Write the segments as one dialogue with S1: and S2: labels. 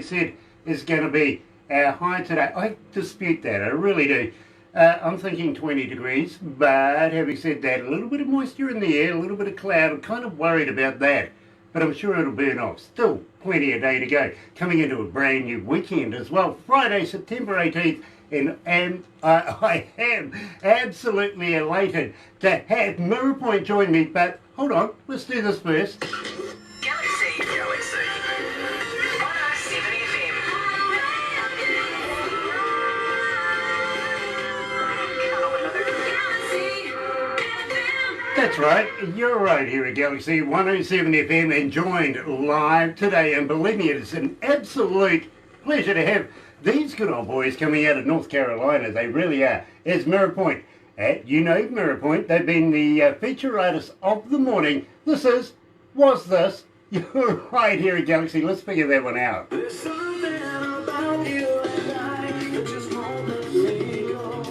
S1: said is going to be our high today. I dispute that, I really do. I'm thinking 20 degrees, but having said that, a little bit of moisture in the air, a little bit of cloud. I'm kind of worried about that, but I'm sure it'll burn off. Still plenty of day to go. Coming into a brand new weekend as well, Friday, September 18th, and I am absolutely elated to have Mirror Point join me, but hold on, let's do this first.
S2: Galaxy 107fm.
S1: That's right, you're right here at Galaxy 107fm and joined live today, and believe me, it is an absolute pleasure to have these good old boys coming out of North Carolina. They really are. It's Mirror Point. You know Mirror Point. They've been the feature artists of the morning. This is, was this, you're right here at Galaxy. Let's figure that one out.
S3: There's something about you and I that just won't let me go.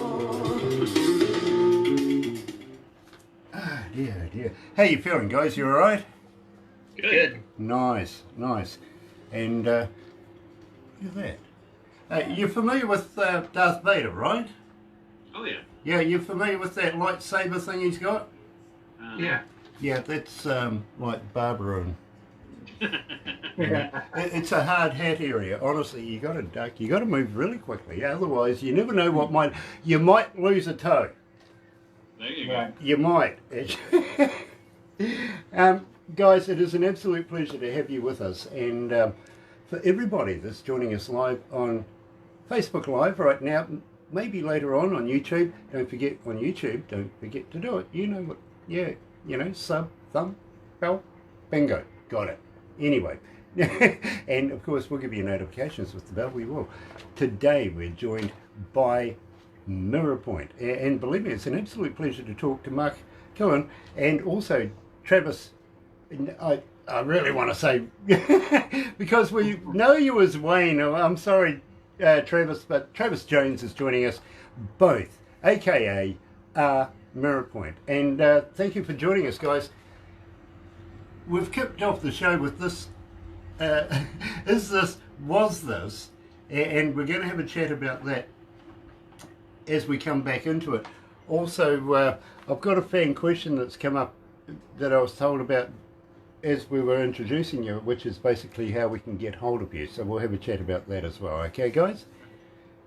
S1: Ah, dear, dear. How you feeling, guys? You alright?
S4: Good.
S1: Nice, nice. And, look at that. You're familiar with Darth Vader, right?
S4: Oh yeah.
S1: Yeah, you're familiar with that lightsaber thing he's got?
S4: Yeah.
S1: Yeah, that's like Barbara and... It's a hard hat area. Honestly, you got to duck. You got to move really quickly. Otherwise, you never know what might... You might lose a toe.
S4: There you go.
S1: You might. Guys, it is an absolute pleasure to have you with us. And for everybody that's joining us live on Facebook Live right now, maybe later on YouTube, don't forget on YouTube, don't forget to do it. You know what, yeah, you know, sub, thumb, bell, bingo, got it. Anyway, and of course we'll give you notifications with the bell, we will. Today we're joined by Mirror Point, and believe me, it's an absolute pleasure to talk to Mark Killen and also Travis. I really want to say, because we know you as Wayne, I'm sorry Travis, but Travis Jones is joining us both, aka Mirror Point. And thank you for joining us, guys. We've kicked off the show with this, is this, was this, and we're going to have a chat about that as we come back into it. Also, I've got a fan question that's come up that I was told about as we were introducing you, which is basically how we can get hold of you. So we'll have a chat about that as well. Okay, guys?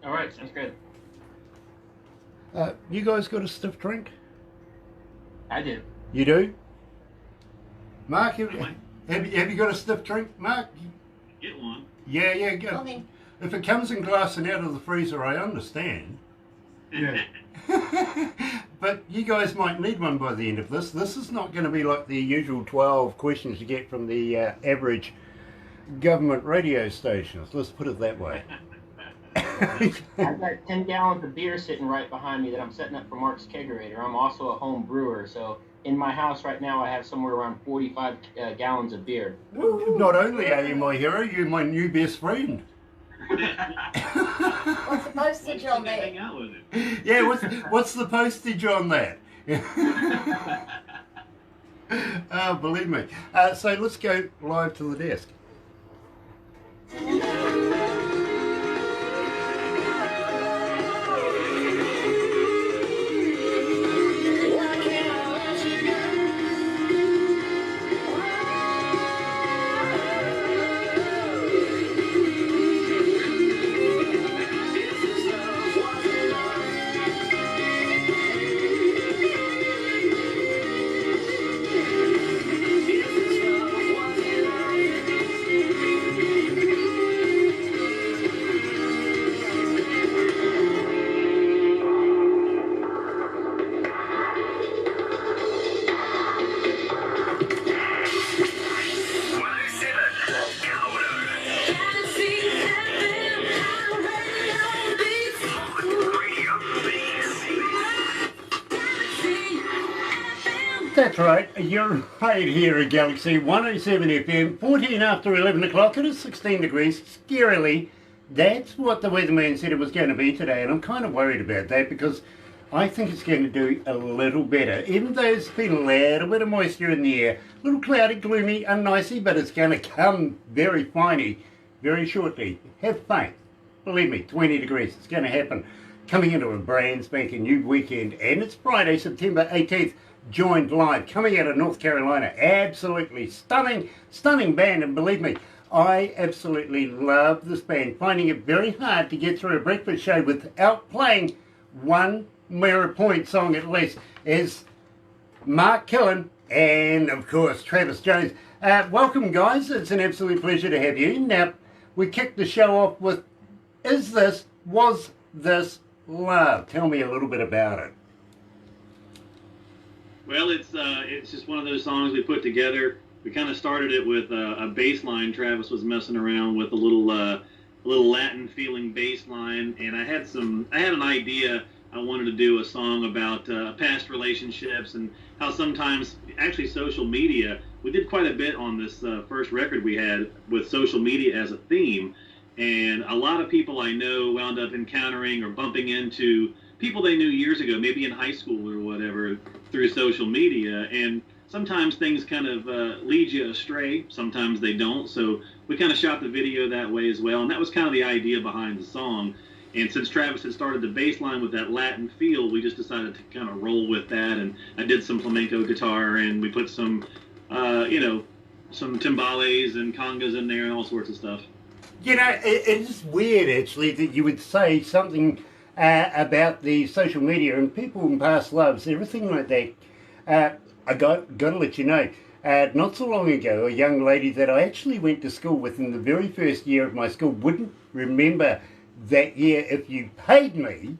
S4: All right, sounds good.
S1: You guys got a stiff drink?
S4: I do.
S1: You do? Mark, have you got a stiff drink? Mark?
S4: Get one.
S1: Yeah, go. If it comes in glass and out of the freezer, I understand.
S4: Yeah.
S1: But you guys might need one by the end of this. This is not going to be like the usual 12 questions you get from the average government radio stations. Let's put it that way.
S5: I've got 10 gallons of beer sitting right behind me that I'm setting up for Mark's kegerator. I'm also a home brewer, so in my house right now I have somewhere around 45 gallons of beer.
S1: Not only are you my hero, you're my new best friend.
S6: What's the postage on that?
S4: Hang out with it.
S1: Yeah, what's the postage on that? Oh, believe me. So let's go live to the desk. That's right, you're right here at Galaxy 107 FM, 14 after 11 o'clock, it is 16 degrees, scarily. That's what the weatherman said it was going to be today, and I'm kind of worried about that because I think it's going to do a little better. Even though it's been a little bit of moisture in the air, a little cloudy, gloomy, unnicey, but it's going to come very very shortly. Have faith. Believe me, 20 degrees. It's going to happen. Coming into a brand spanking new weekend, and it's Friday, September 18th. Joined live, coming out of North Carolina. Absolutely stunning, stunning band, and believe me, I absolutely love this band. Finding it very hard to get through a breakfast show without playing one Mirror Point song at least. Is Mark Killen and, of course, Travis Jones. Welcome, guys. It's an absolute pleasure to have you. Now, we kicked the show off with, was this love? Tell me a little bit about it.
S4: Well, it's just one of those songs we put together. We kind of started it with a bass line. Travis was messing around with a little Latin feeling bass line, and I had an idea. I wanted to do a song about past relationships and how sometimes actually social media. We did quite a bit on this first record we had with social media as a theme, and a lot of people I know wound up encountering or bumping into people they knew years ago, maybe in high school or whatever, through social media. And sometimes things kind of lead you astray. Sometimes they don't. So we kind of shot the video that way as well. And that was kind of the idea behind the song. And since Travis had started the bass line with that Latin feel, we just decided to kind of roll with that. And I did some flamenco guitar, and we put some, some timbales and congas in there and all sorts of stuff. You know,
S1: it's weird, actually, that you would say something about the social media and people and past loves, everything like that. I got to let you know, not so long ago, a young lady that I actually went to school with in the very first year of my school, wouldn't remember that year if you paid me,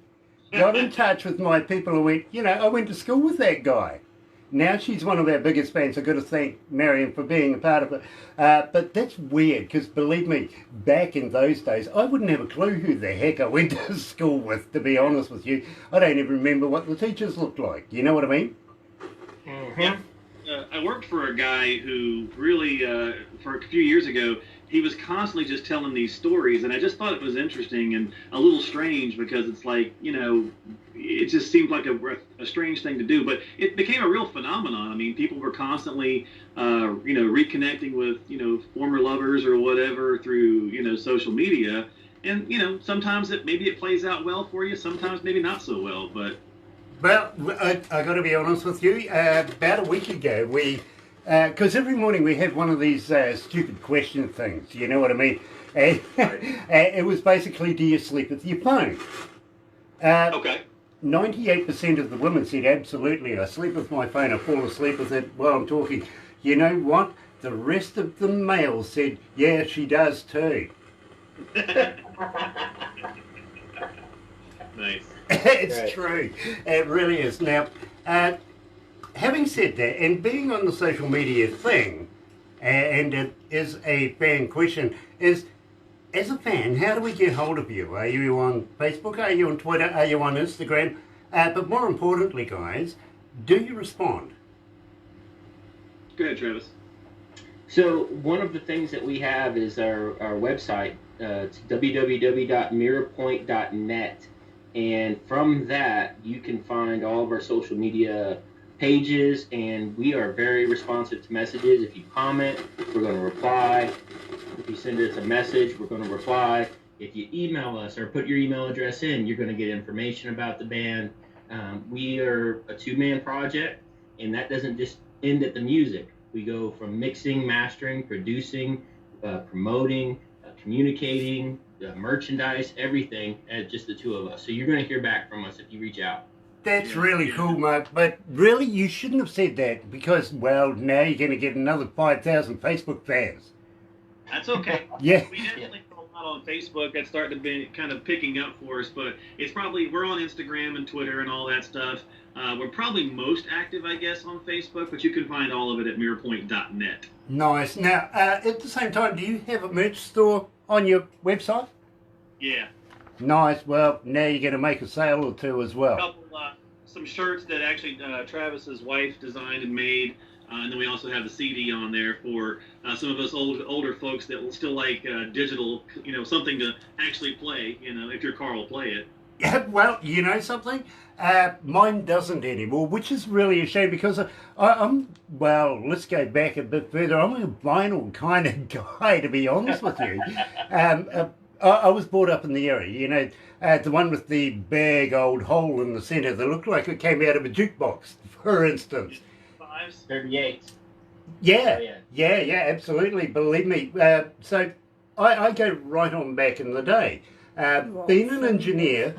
S1: got in touch with my people and went, I went to school with that guy. Now she's one of our biggest fans. I've got to thank Marion for being a part of it. But that's weird, because believe me, back in those days, I wouldn't have a clue who the heck I went to school with, to be honest with you. I don't even remember what the teachers looked like. You know what I mean?
S5: Mm-hmm.
S4: Yeah. I worked for a guy who really, for a few years ago, he was constantly just telling these stories, and I just thought it was interesting and a little strange, because it's like, it just seemed like a strange thing to do, but it became a real phenomenon. I mean, people were constantly, reconnecting with, former lovers or whatever through, social media, and, sometimes maybe it plays out well for you, sometimes maybe not so well, but...
S1: Well, I got to be honest with you, about a week ago, because every morning we have one of these stupid question things, you know what I mean? And it was basically, do you sleep with your phone?
S4: Okay.
S1: 98% of the women said, absolutely, I sleep with my phone, I fall asleep with it while I'm talking. You know what? The rest of the males said, yeah, she does too.
S4: Nice.
S1: It's
S5: Right.
S1: true. It really is. Now, having said that, and being on the social media thing, and it is a fan question, is, as a fan, how do we get hold of you? Are you on Facebook? Are you on Twitter? Are you on Instagram? But more importantly, guys, do you respond?
S4: Go ahead, Travis.
S5: So one of the things that we have is our website. It's www.mirrorpoint.net. And from that, you can find all of our social media pages, and we are very responsive to messages. If you comment, we're going to reply. If you send us a message, we're going to reply. If you email us or put your email address in, you're going to get information about the band. We are a two-man project, and that doesn't just end at the music. We go from mixing, mastering, producing, promoting, communicating, merchandise, everything, as just the two of us. So you're going to hear back from us if you reach out.
S1: That's really cool, Mark. But really, you shouldn't have said that, because, well, now you're going to get another 5,000 Facebook fans.
S4: That's okay.
S1: Yeah.
S4: We definitely put a lot on Facebook. That's starting to be kind of picking up for us, but we're on Instagram and Twitter and all that stuff. We're probably most active, I guess, on Facebook, but you can find all of it at mirrorpoint.net.
S1: Nice. Now, at the same time, do you have a merch store on your website?
S4: Yeah.
S1: Nice. Well, now you're going to make a sale or two as well.
S4: Some shirts that actually Travis's wife designed and made, and then we also have the CD on there for some of us older folks that will still like digital, something to actually play, if your car will play it.
S1: Yeah, well, you know something? Mine doesn't anymore, which is really a shame because well, let's go back a bit further. I'm a vinyl kind of guy, to be honest with you. I was brought up in the area, you know, the one with the big old hole in the centre that looked like it came out of a jukebox, for instance.
S5: 38.
S1: Yeah,
S5: Oh, yeah.
S1: yeah, absolutely. Believe me. So I go right on back in the day. Been an engineer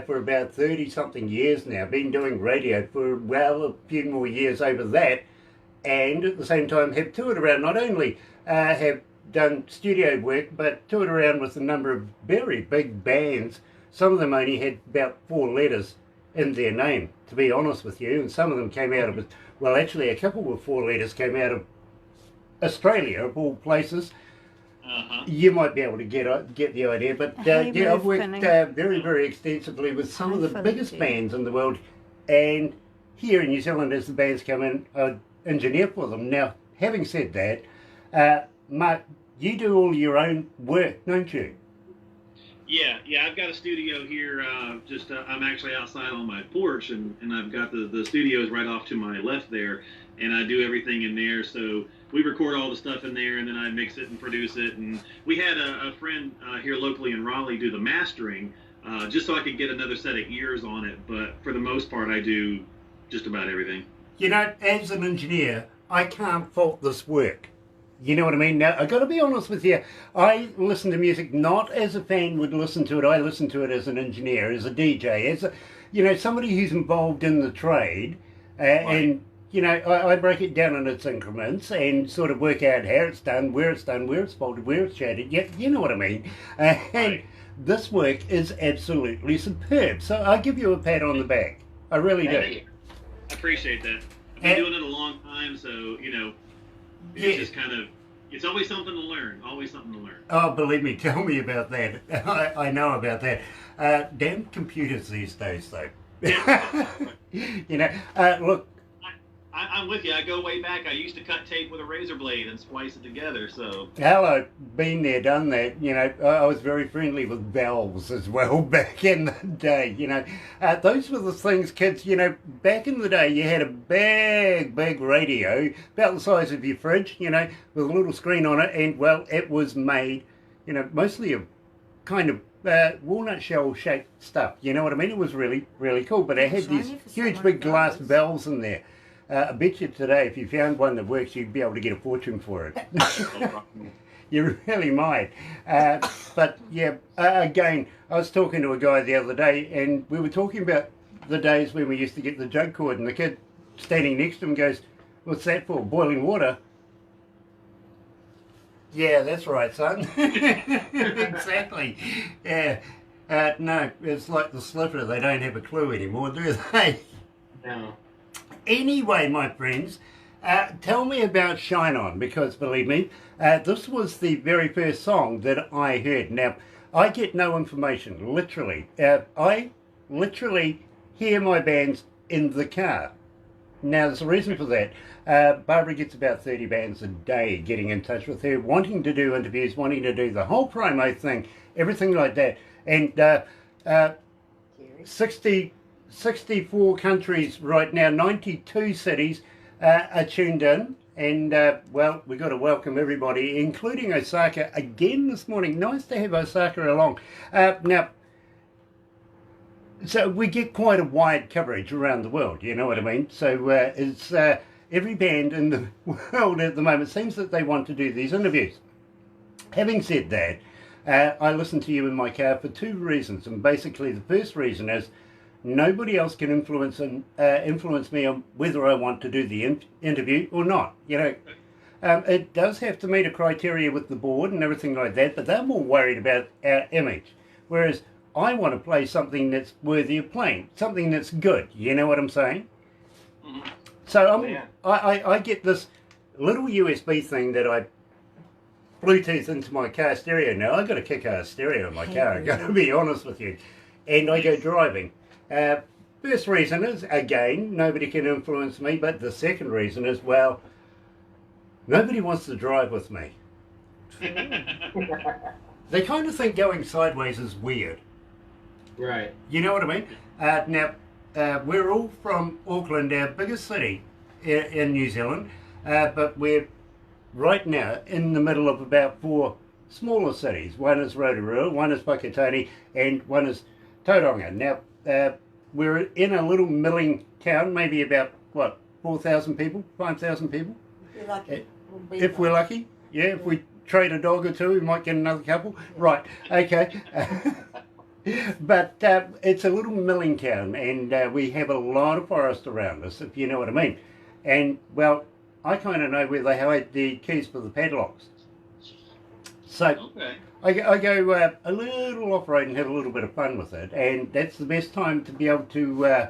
S1: for about 30 something years now. Been doing radio for, well, a few more years over that. And at the same time have toured around, not only have done studio work, but toured around with a number of very big bands. Some of them only had about 4 letters in their name, to be honest with you. And some of them came out of, well, actually a couple with 4 letters came out of Australia, of all places. You might be able to get the idea, but yeah, I've worked very, very extensively with some of the biggest bands in the world, and here in New Zealand, as the bands come in, I engineer for them. Now, having said that, Mark, you do all your own work, don't you?
S4: Yeah, I've got a studio here. I'm actually outside on my porch, and I've got the studios right off to my left there, and I do everything in there. So we record all the stuff in there, and then I mix it and produce it. And we had a friend here locally in Raleigh do the mastering, just so I could get another set of ears on it. But for the most part, I do just about everything.
S1: You know, as an engineer, I can't fault this work. You know what I mean? Now, I've got to be honest with you. I listen to music not as a fan would listen to it. I listen to it as an engineer, as a DJ, as a, you know, somebody who's involved in the trade. And, you know, I break it down in its increments and sort of work out how it's done, where it's folded, where it's shaded. Yeah, you know what I mean? And this work is absolutely superb. So I give you a pat on the back. I really do.
S4: I appreciate that. I've been doing it a long time, so, you know, it's just kind of, it's always something to learn, Oh,
S1: believe me, tell me about that. I know about that. Damn computers these days, though. You know, look.
S4: I'm with you. I go way back. I used to cut tape with a razor blade and splice it together, so.
S1: Hell, I've been there, done that. You know, I was very friendly with valves as well back in the day, you know. Those were the things, kids, you know, back in the day you had a big radio, about the size of your fridge, you know, with a little screen on it, and, well, it was made, you know, mostly of kind of walnut shell shaped stuff, you know what I mean? It was really, really cool, but it had these huge big glass valves in there. I bet you today, if you found one that works, you'd be able to get a fortune for it. You really might. But yeah, again, I was talking to a guy the other day, and we were talking about the days when we used to get the jug cord, and the kid standing next to him goes, "What's that for? Boiling water?" Yeah, that's right, son. Exactly. Yeah. No, it's like the slipper. They don't have a clue anymore, do they?
S5: No.
S1: Anyway, my friends, tell me about Shine On, because believe me, this was the very first song that I heard. Now, I get no information, literally. I literally hear my bands in the car. Now, there's a reason for that. Barbara gets about 30 bands a day getting in touch with her, wanting to do interviews, wanting to do the whole promo thing, everything like that. And 64 countries right now, 92 cities are tuned in, and well, we've got to welcome everybody, including Osaka again this morning. Nice to have Osaka along. Now, so we get quite a wide coverage around the world, you know what I mean? So it's every band in the world at the moment seems that they want to do these interviews. Having said that, I listen to you in my car for 2 reasons, and basically the first reason is nobody else can influence me on whether I want to do the interview or not. You know, it does have to meet a criteria with the board and everything like that, but they're more worried about our image. Whereas I want to play something that's worthy of playing, something that's good. You know what I'm saying? Mm-hmm. So I get this little USB thing that I Bluetooth into my car stereo. Now, I've got a kick-ass stereo in my car, I've got to be honest with you. And I go driving. First reason is, again, nobody can influence me, but the second reason is, well, nobody wants to drive with me. They kind of think going sideways is weird.
S5: Right.
S1: You know what I mean? Now, we're all from Auckland, our biggest city in New Zealand, but we're right now in the middle of about 4 smaller cities. One is Rotorua, one is Whakatane, and one is Tauranga. Now, we're in a little milling town, maybe about, 4,000 people, 5,000 people?
S6: If you're lucky.
S1: If we're lucky, yeah, if we trade a dog or two, we might get another couple. Right, okay. But it's a little milling town, and we have a lot of forest around us, if you know what I mean. And, well, I kind of know where they hide the keys for the padlocks. So
S4: Okay.
S1: I go a little off-road and have a little bit of fun with it, and that's the best time to be able to,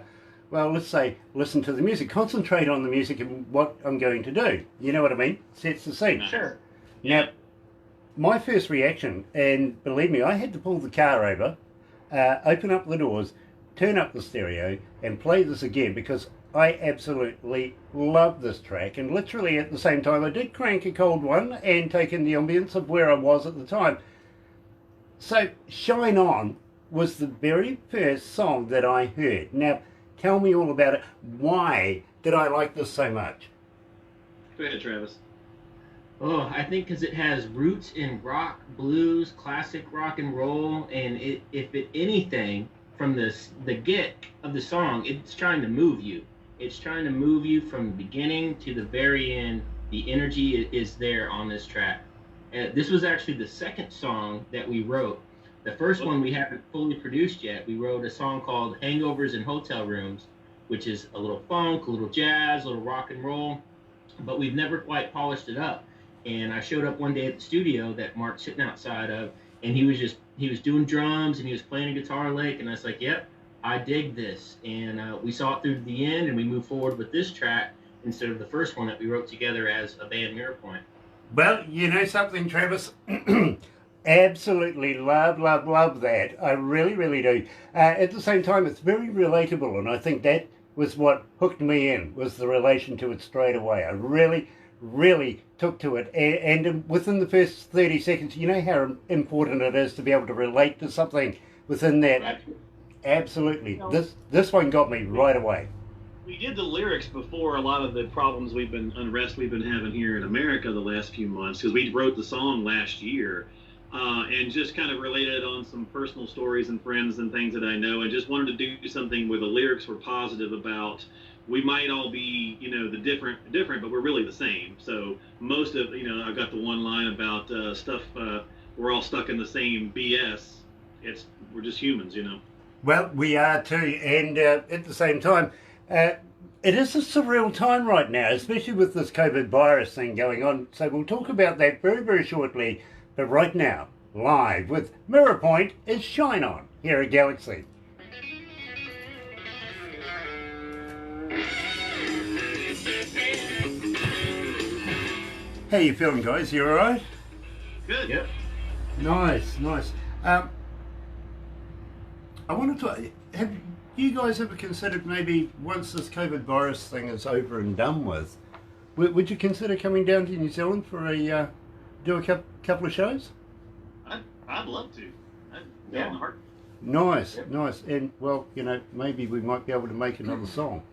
S1: let's say, listen to the music, concentrate on the music and what I'm going to do. You know what I mean? Sets the scene.
S5: Sure.
S1: Now, my first reaction, and believe me, I had to pull the car over, open up the doors, turn up the stereo, and play this again because I absolutely love this track. And literally at the same time, I did crank a cold one and take in the ambience of where I was at the time. So, Shine On was the very first song that I heard. Now, tell me all about it. Why did I like this so much?
S4: Go ahead, Travis.
S5: Oh, I think because it has roots in rock, blues, classic rock and roll, and if anything, from the get of the song, it's trying to move you. It's trying to move you from the beginning to the very end. The energy is there on this track. This was actually the second song that we wrote. The first one we haven't fully produced yet. We wrote a song called Hangovers in Hotel Rooms, which is a little funk, a little jazz, a little rock and roll, but we've never quite polished it up. And I showed up one day at the studio that Mark's sitting outside of, and he was doing drums and he was playing a guitar lick, and I was like, yep, I dig this. And we saw it through to the end, and we moved forward with this track instead of the first one that we wrote together as a band, Mirror Point.
S1: Well, you know something, Travis? Absolutely love that. I really, really do. At the same time, it's very relatable, and I think that was what hooked me in, was the relation to it straight away. I really took to it, and within the first 30 seconds, you know how important it is to be able to relate to something within that.
S5: Right.
S1: Absolutely. This one got me right away.
S4: We did the lyrics before a lot of the problems unrest we've been having here in America the last few months, because we wrote the song last year, and just kind of related on some personal stories and friends and things that I know, and just wanted to do something where the lyrics were positive about we might all be, the different, but we're really the same. So most of, I got the one line about stuff, we're all stuck in the same BS. We're just humans,
S1: Well, we are too, and at the same time, it is a surreal time right now, especially with this COVID virus thing going on. So we'll talk about that very, very shortly. But right now, live with Mirror Point is Shine On here at Galaxy. How you feeling, guys? You all right?
S4: Good.
S5: Yep.
S1: Nice. I wanted to. Have you guys ever considered maybe once this COVID virus thing is over and done with, would you consider coming down to New Zealand for do a couple of shows?
S4: I'd love to.
S5: Yeah.
S1: Nice. And well, maybe we might be able to make another song.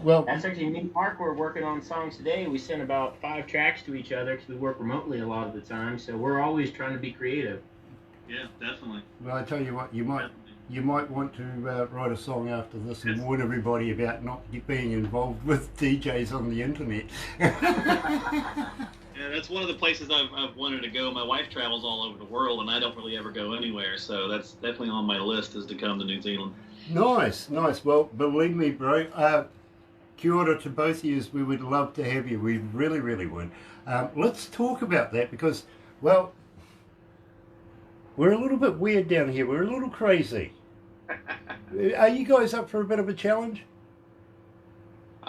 S1: Well,
S5: That's actually me and Mark were working on songs today. We sent about 5 tracks to each other because we work remotely a lot of the time. So we're always trying to be creative.
S4: Yeah, definitely.
S1: well, I tell you what, you might want to write a song after this and warn everybody about not being involved with DJs on the internet.
S4: Yeah, that's one of the places I've wanted to go. My wife travels all over the world, and I don't really ever go anywhere. So that's definitely on my list, is to come to New Zealand.
S1: Nice. Well, believe me, bro. Kia ora to both of you. We would love to have you. We really, really would. Let's talk about that because, well, we're a little bit weird down here. We're a little crazy. Are you guys up for a bit of a challenge?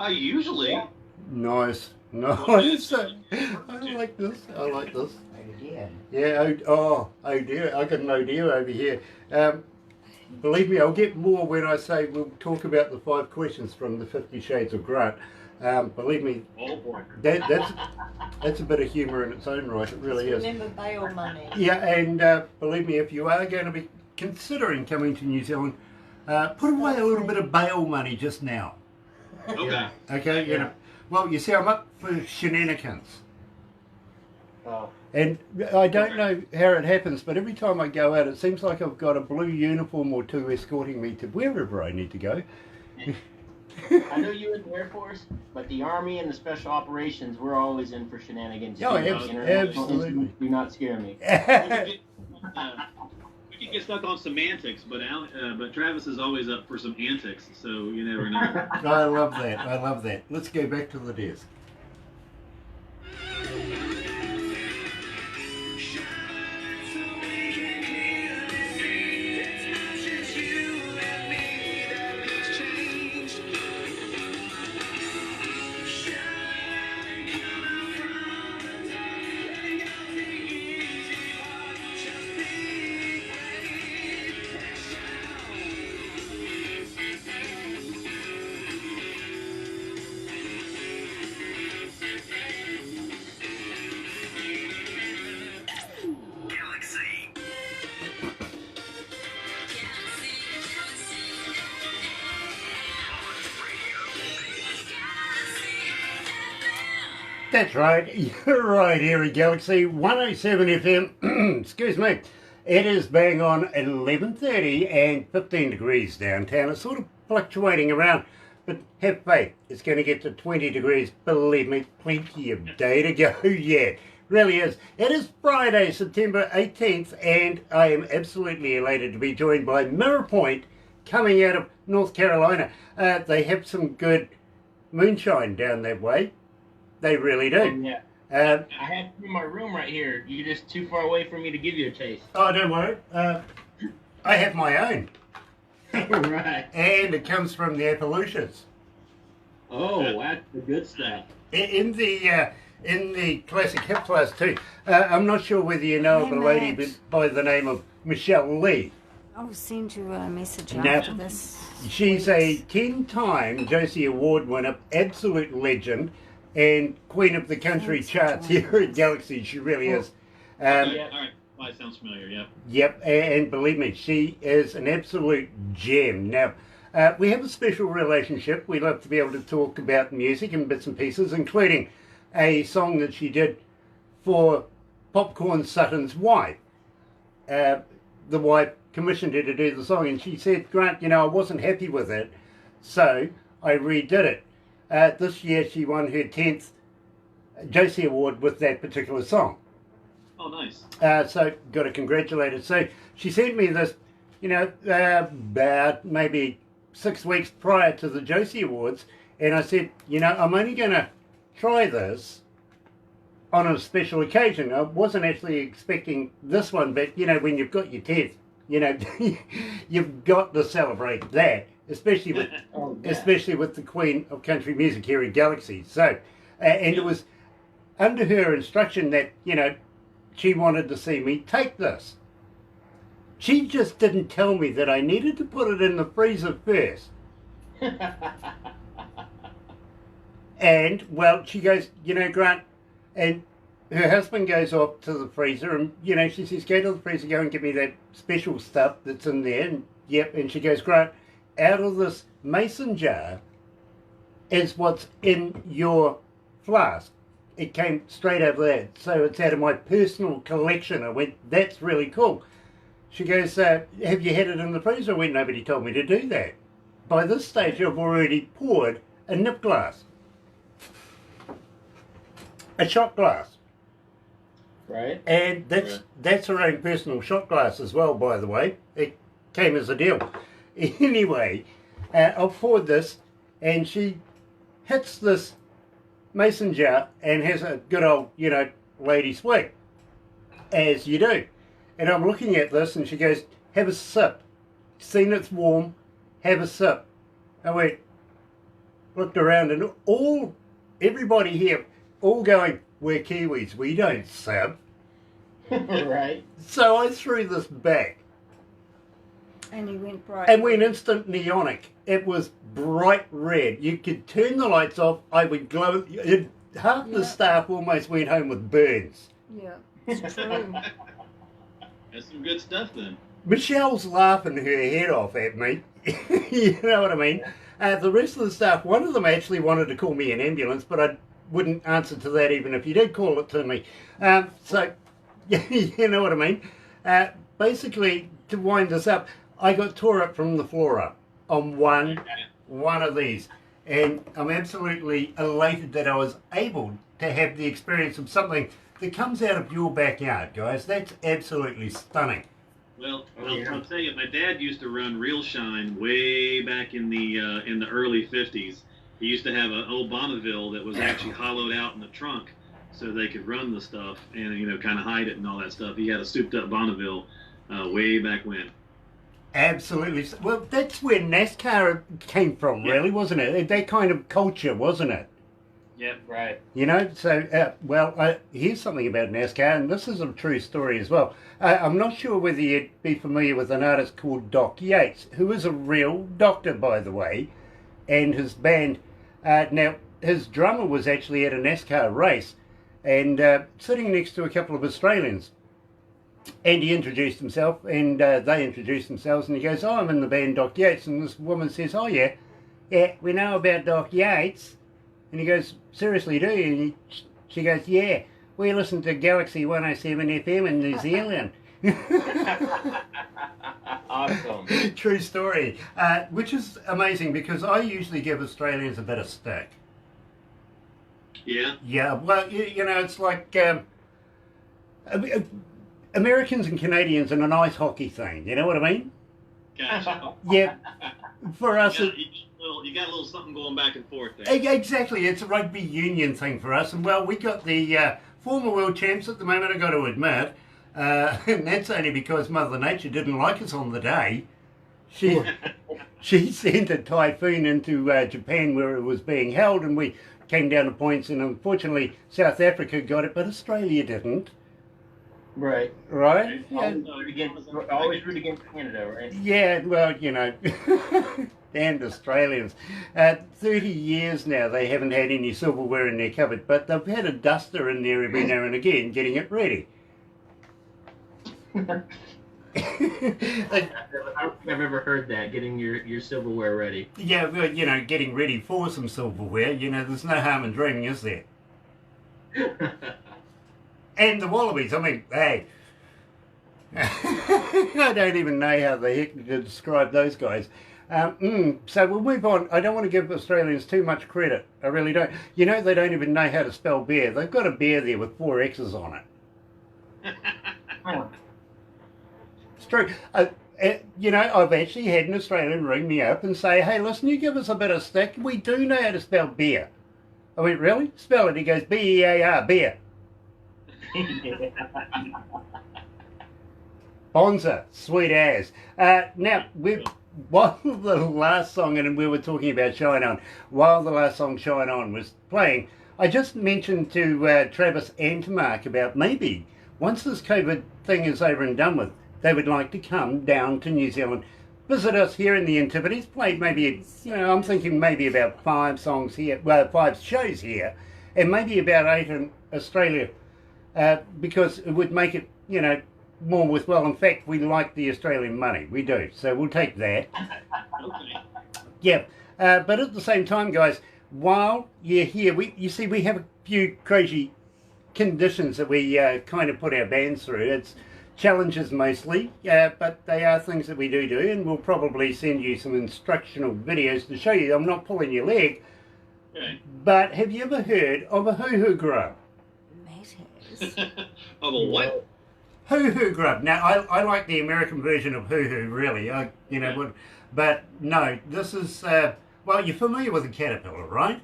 S4: Usually.
S1: Nice. I like this. Yeah. Oh dear. I got an idea over here. Believe me, I'll get more when I say we'll talk about the 5 questions from the 50 Shades of Grant. Believe me,
S4: Oh boy.
S1: that's a bit of humour in its own right. It really is.
S6: Remember bail money.
S1: Yeah, and believe me, if you are going to be considering coming to New Zealand, put away a little bit of bail money just now.
S4: Okay.
S1: Okay, you know. Well, you see, I'm up for shenanigans.
S5: Oh.
S1: And I don't know how it happens, but every time I go out, it seems like I've got a blue uniform or two escorting me to wherever I need to go.
S5: I know you in the Air Force, but the Army and the Special Operations, we're always in for shenanigans.
S1: Oh,
S5: International
S1: absolutely.
S5: incidents do not scare me.
S4: We could get stuck on semantics, but Travis is always up for some antics, so you never know.
S1: I love that. I love that. Let's go back to the desk. That's right, you're right here at Galaxy 107 FM. Excuse me. It is bang on 11:30 and 15 degrees downtown. It's sort of fluctuating around, but have faith. It's going to get to 20 degrees. Believe me, plenty of day to go yet. Really is. It is Friday, September 18th, and I am absolutely elated to be joined by Mirror Point coming out of North Carolina. They have some good moonshine down that way. They really do.
S5: Yeah. I have it in my room right here. You're just too far away for me to give you a taste.
S1: Oh, don't worry. I have my own.
S5: Right.
S1: And it comes from the Appalachians.
S5: Oh, that's the good stuff.
S1: In the classic hip class too. I'm not sure whether you know of a lady
S6: Matt.
S1: by the name of Michelle Lee.
S6: I'll send you a message
S1: Now,
S6: after this.
S1: She's a 10-time Josie Award winner, absolute legend, and queen of the country
S6: Thanks,
S1: charts
S6: John.
S1: here at Galaxy. She really is.
S4: Yeah. All right. Well, that sounds familiar. Yeah.
S1: Yep, and believe me, she is an absolute gem. Now, we have a special relationship. We love to be able to talk about music and bits and pieces, including a song that she did for Popcorn Sutton's wife. The wife commissioned her to do the song, and she said, Grant, you know, I wasn't happy with it, so I redid it. This year she won her 10th Josie Award with that particular song.
S4: Oh, nice.
S1: So got to congratulate her. So she sent me this, you know, about maybe 6 weeks prior to the Josie Awards, and I said, you know, I'm only going to try this on a special occasion. I wasn't actually expecting this one, but, you know, when you've got your 10th, you know, you've got to celebrate that, especially with especially with the Queen of Country Music here at Galaxy. So, and it was under her instruction that, you know, she wanted to see me take this. She just didn't tell me that I needed to put it in the freezer first. And, well, she goes, you know, Grant, and her husband goes off to the freezer and, you know, she says, go to the freezer, go and get me that special stuff that's in there. And, yep, and she goes, Grant, out of this mason jar is what's in your flask. It came straight over there. So it's out of my personal collection. I went, that's really cool. She goes, have you had it in the freezer? I went, nobody told me to do that. By this stage, I've already poured a nip glass. A shot glass.
S5: Right.
S1: And that's her own personal shot glass as well, by the way. It came as a deal. Anyway, I've poured this, and she hits this mason jar and has a good old, you know, lady swig, as you do. And I'm looking at this, and she goes, have a sip. Seen it's warm, have a sip. I went, looked around, and everybody here, all going, we're Kiwis, we don't sip.
S5: Right.
S1: So I threw this back.
S6: And he went bright.
S1: and went instant neonic. It was bright red. You could turn the lights off. I would glow. Half the
S6: Yeah.
S1: staff almost went home with burns.
S6: Yeah, it's true.
S4: That's some good stuff then.
S1: Michelle's laughing her head off at me. You know what I mean? The rest of the staff, one of them actually wanted to call me an ambulance, but I wouldn't answer to that even if you did call it to me. So, you know what I mean? Basically, to wind this up, I got tore up from the floor up on one of these. And I'm absolutely elated that I was able to have the experience of something that comes out of your backyard, guys. That's absolutely stunning.
S4: Well,
S5: Oh,
S4: I'll,
S5: yeah.
S4: I'll tell you, my dad used to run Real Shine way back in the early '50s. He used to have an old Bonneville that was actually hollowed out in the trunk, so they could run the stuff and kind of hide it and all that stuff. He had a souped-up Bonneville way back when.
S1: Absolutely. Well, that's where NASCAR came from, really, wasn't it? That kind of culture, wasn't it?
S4: Yep.
S5: Right.
S1: You know, so, here's something about NASCAR, and this is a true story as well. I'm not sure whether you'd be familiar with an artist called Doc Yates, who is a real doctor, by the way, and his band. Now, his drummer was actually at a NASCAR race, and sitting next to a couple of Australians. And he introduced himself, and they introduced themselves, and he goes, "Oh, I'm in the band Doc Yates." And this woman says, "Oh, yeah, we know about Doc Yates." And he goes, "Seriously, do you?" And she goes, "Yeah, we listen to Galaxy107 FM in New Zealand."
S5: Awesome.
S1: True story, which is amazing because I usually give Australians a bit of stick.
S4: Yeah.
S1: Yeah, well, you know, it's like Americans and Canadians in an ice hockey thing, you know what I mean?
S4: Gotcha.
S1: Yeah, for us,
S4: You got a little something going back and forth there.
S1: exactly, it's a rugby union thing for us. And well, we got the former world champs at the moment, I got to admit, and that's only because Mother Nature didn't like us on the day. She sent a typhoon into Japan where it was being held, and we came down to points, and unfortunately South Africa got it, but Australia didn't.
S5: Right.
S1: Right? Yeah.
S5: Always root against Canada, right?
S1: Yeah, well, you know, damned Australians. 30 years now they haven't had any silverware in their cupboard, but they've had a duster in there every now and again getting it ready.
S5: I've ever heard that, getting your silverware ready.
S1: Yeah, well, you know, getting ready for some silverware, you know, there's no harm in dreaming, is there? And the Wallabies, I mean, hey. I don't even know how the heck to describe those guys. So we'll move on. I don't want to give Australians too much credit. I really don't. You know, they don't even know how to spell bear. They've got a bear there with 4 X's on it. It's true. You know, I've actually had an Australian ring me up and say, "Hey, listen, you give us a bit of stick. We do know how to spell beer." I went, "Really? Spell it." He goes, B-E-A-R, beer. Bonza, sweet as. Now, while the last song, and we were talking about Shine On, while the last song Shine On was playing, I just mentioned to Travis and to Mark about maybe once this COVID thing is over and done with, they would like to come down to New Zealand, visit us here in the Antipodes, play maybe, you know, I'm thinking maybe about 5 songs here, well, 5 shows here, and maybe about 8 in Australia, because it would make it, you know, more worthwhile. In fact, we like the Australian money, we do, so we'll take that.
S4: Okay.
S1: Yeah, but at the same time, guys, while you're here, you see we have a few crazy conditions that we kind of put our bands through. It's challenges mostly, but they are things that we do, and we'll probably send you some instructional videos to show you. I'm not pulling your leg,
S4: Okay.
S1: but have you ever heard of a hoo-hoo grub?
S6: Matters.
S4: Of a what?
S1: Hoo-hoo grub. Now, I like the American version of hoo-hoo, really. But no, this is, well, you're familiar with a caterpillar, right?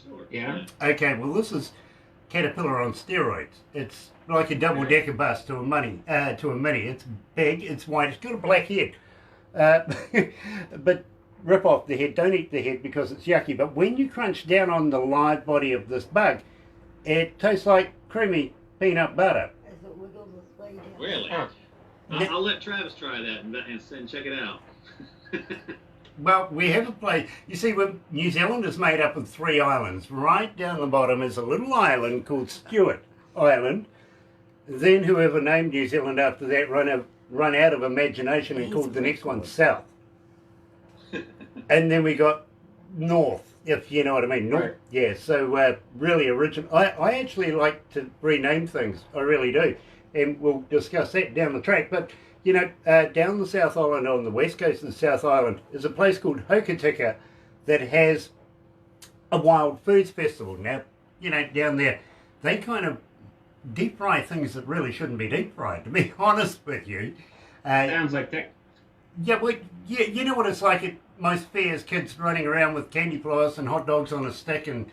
S4: Sure.
S5: Yeah.
S1: Okay, well, this is caterpillar on steroids. It's like a double-decker bus to a mini. It's big, it's white, it's got a black head. But rip off the head, don't eat the head because it's yucky. But when you crunch down on the live body of this bug, it tastes like creamy peanut butter.
S6: As it wiggles its way down.
S4: Really?
S5: Huh.
S4: I'll let Travis try that and check it out.
S1: Well, we have a place. You see, New Zealand is made up of 3 islands. Right down the bottom is a little island called Stewart Island. Then whoever named New Zealand after that run out of imagination and called the next one South. And then we got North, if you know what I mean. North,
S5: Right.
S1: yeah. So really original. I actually like to rename things. I really do, and we'll discuss that down the track. But you know, down the South Island, on the west coast of the South Island, is a place called Hokitika that has a wild foods festival. Now, you know, down there, they kind of deep fry things that really shouldn't be deep fried, to be honest with you.
S5: Sounds like that.
S1: Yeah, well, yeah, you know what it's like at most fairs, kids running around with candy floss and hot dogs on a stick, and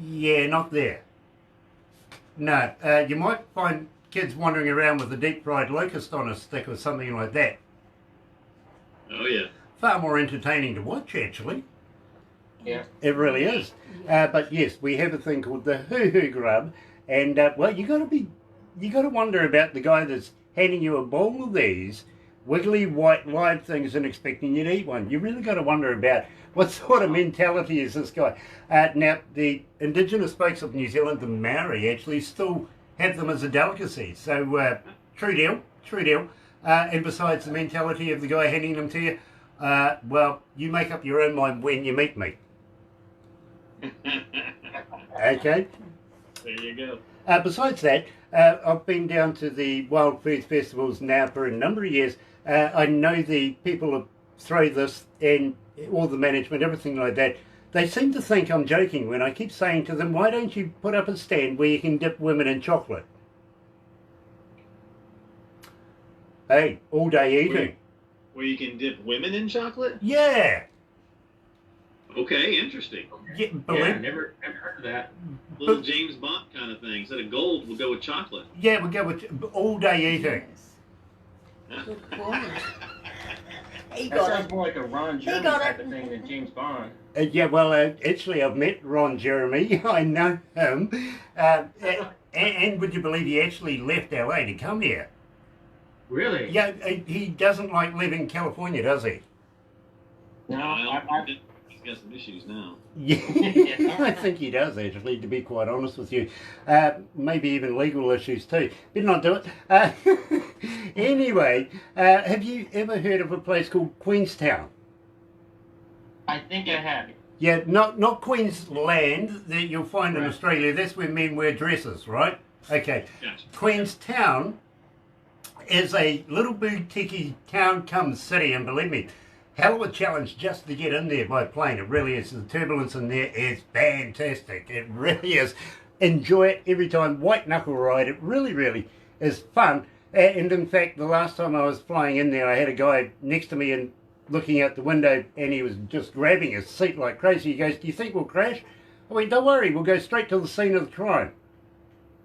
S1: yeah, not there. No, you might find kids wandering around with a deep fried locust on a stick or something like that.
S4: Oh yeah.
S1: Far more entertaining to watch, actually.
S5: Yeah.
S1: It really is. But yes, we have a thing called the hoo-hoo grub, and well, you got to wonder about the guy that's handing you a bowl of these wiggly white live things and expecting you to eat one. You really got to wonder about what sort of mentality is this guy. Now, the indigenous folks of New Zealand, the Maori, actually still have them as a delicacy. So, true deal. And besides the mentality of the guy handing them to you, well, you make up your own mind when you meet me. Okay.
S4: There you go.
S1: Besides that, I've been down to the Wild Foods Festivals now for a number of years. I know the people who throw this and all the management, everything like that. They seem to think I'm joking when I keep saying to them, why don't you put up a stand where you can dip women in chocolate? Hey, all day eating.
S4: Where you can dip women in chocolate?
S1: Yeah.
S4: Okay, interesting.
S1: Yeah,
S5: Yeah, never heard of that.
S4: Little James Bond kind of thing. Instead of gold, we'll go with chocolate.
S1: yeah, we'll go with all day eating.
S6: Yes. Good point. He
S5: That
S6: got
S5: sounds
S6: it.
S5: more like a Ron Jeremy
S6: got
S5: type
S6: it.
S5: of thing than James Bond.
S1: Yeah, well, actually, I've met Ron Jeremy. I know him. And would you believe he actually left LA to come here?
S5: Really?
S1: Yeah, he doesn't like living in California, does he?
S5: No,
S4: Well, he's got some issues now.
S1: Yeah, I think he does, actually, to be quite honest with you. Maybe even legal issues too. Better not do it. Anyway, have you ever heard of a place called Queenstown?
S5: I think I have.
S1: Yeah, not Queensland that you'll find in
S5: Right.
S1: Australia. That's where men wear dresses, right? Okay.
S4: Gotcha.
S1: Queenstown is a little boutique town come city, and believe me, hell of a challenge just to get in there by plane. It really is. The turbulence in there is fantastic. It really is. Enjoy it every time. White knuckle ride. It really is fun. And in fact, the last time I was flying in there, I had a guy next to me and looking out the window, and he was just grabbing his seat like crazy. He goes, "Do you think we'll crash?" I went, "Don't worry, we'll go straight to the scene of the crime.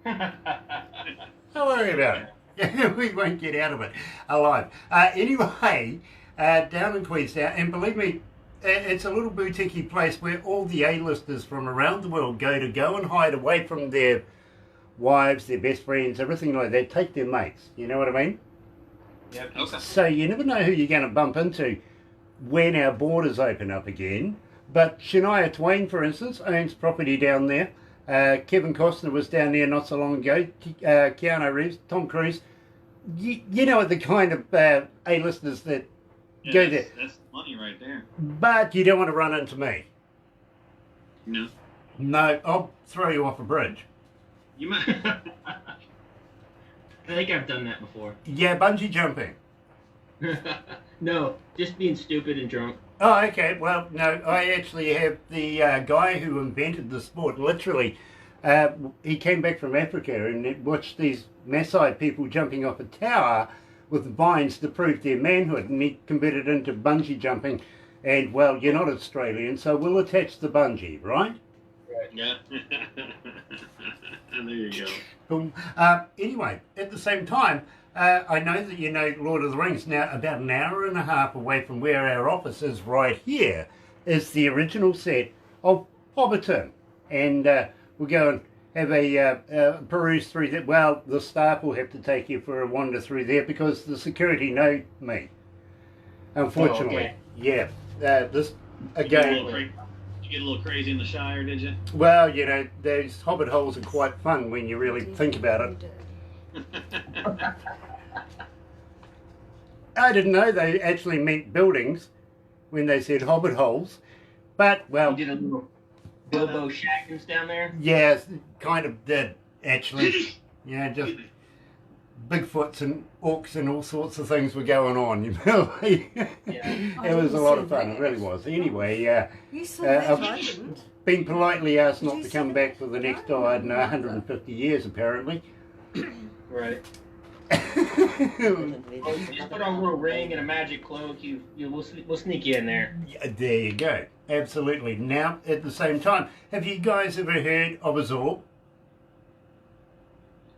S1: Don't worry about it. We won't get out of it alive." Anyway, down in Queenstown, and believe me, it's a little boutique place where all the A-listers from around the world go and hide away from their wives, their best friends, everything like that, take their mates. You know what I mean?
S5: Yep.
S4: Okay.
S1: So you never know who you're going to bump into when our borders open up again. But Shania Twain, for instance, owns property down there. Kevin Costner was down there not so long ago. Keanu Reeves, Tom Cruise. You know the kind of A-listers that
S4: Yeah,
S1: go there.
S4: That's money right there.
S1: But you don't want to run into me.
S4: No.
S1: No, I'll throw you off a bridge.
S4: You might.
S5: I think I've done that before.
S1: Yeah, bungee jumping.
S5: No, just being stupid and drunk.
S1: Oh, okay. Well, no, I actually have the guy who invented the sport. Literally, he came back from Africa and watched these Maasai people jumping off a tower with vines to prove their manhood, and he converted it into bungee jumping. And, well, you're not Australian, so we'll attach the bungee, right?
S4: Yeah. There you go.
S1: Boom. Anyway, at the same time, I know that you know Lord of the Rings. Now, about an hour and a half away from where our office is right here is the original set of Hobbiton. And we'll go and have a peruse through that. Well, the staff will have to take you for a wander through there because the security know me. Unfortunately,
S5: okay.
S1: yeah. This
S4: You get a little
S1: again.
S4: you get a little crazy in the Shire, did you?
S1: Well, you know, those hobbit holes are quite fun when you really think about it. I didn't know they actually meant buildings when they said hobbit holes, but well,
S5: You did a little Bilbo Shaggins down there.
S1: yeah, kind of did actually. Yeah, just Bigfoots and orcs and all sorts of things were going on. You know,
S5: Yeah.
S1: it was a lot of fun. It really was. Anyway,
S6: You saw that, I
S1: I've
S6: didn't.
S1: been politely asked not to come back for the next, I don't know, 150 years apparently.
S5: Right.
S6: Didn't read
S5: Well,
S6: it.
S5: you just put on a little ring and a magic cloak. We'll sneak you in there.
S1: Yeah, there you go. Absolutely. Now, at the same time, have you guys ever heard of a Zorb?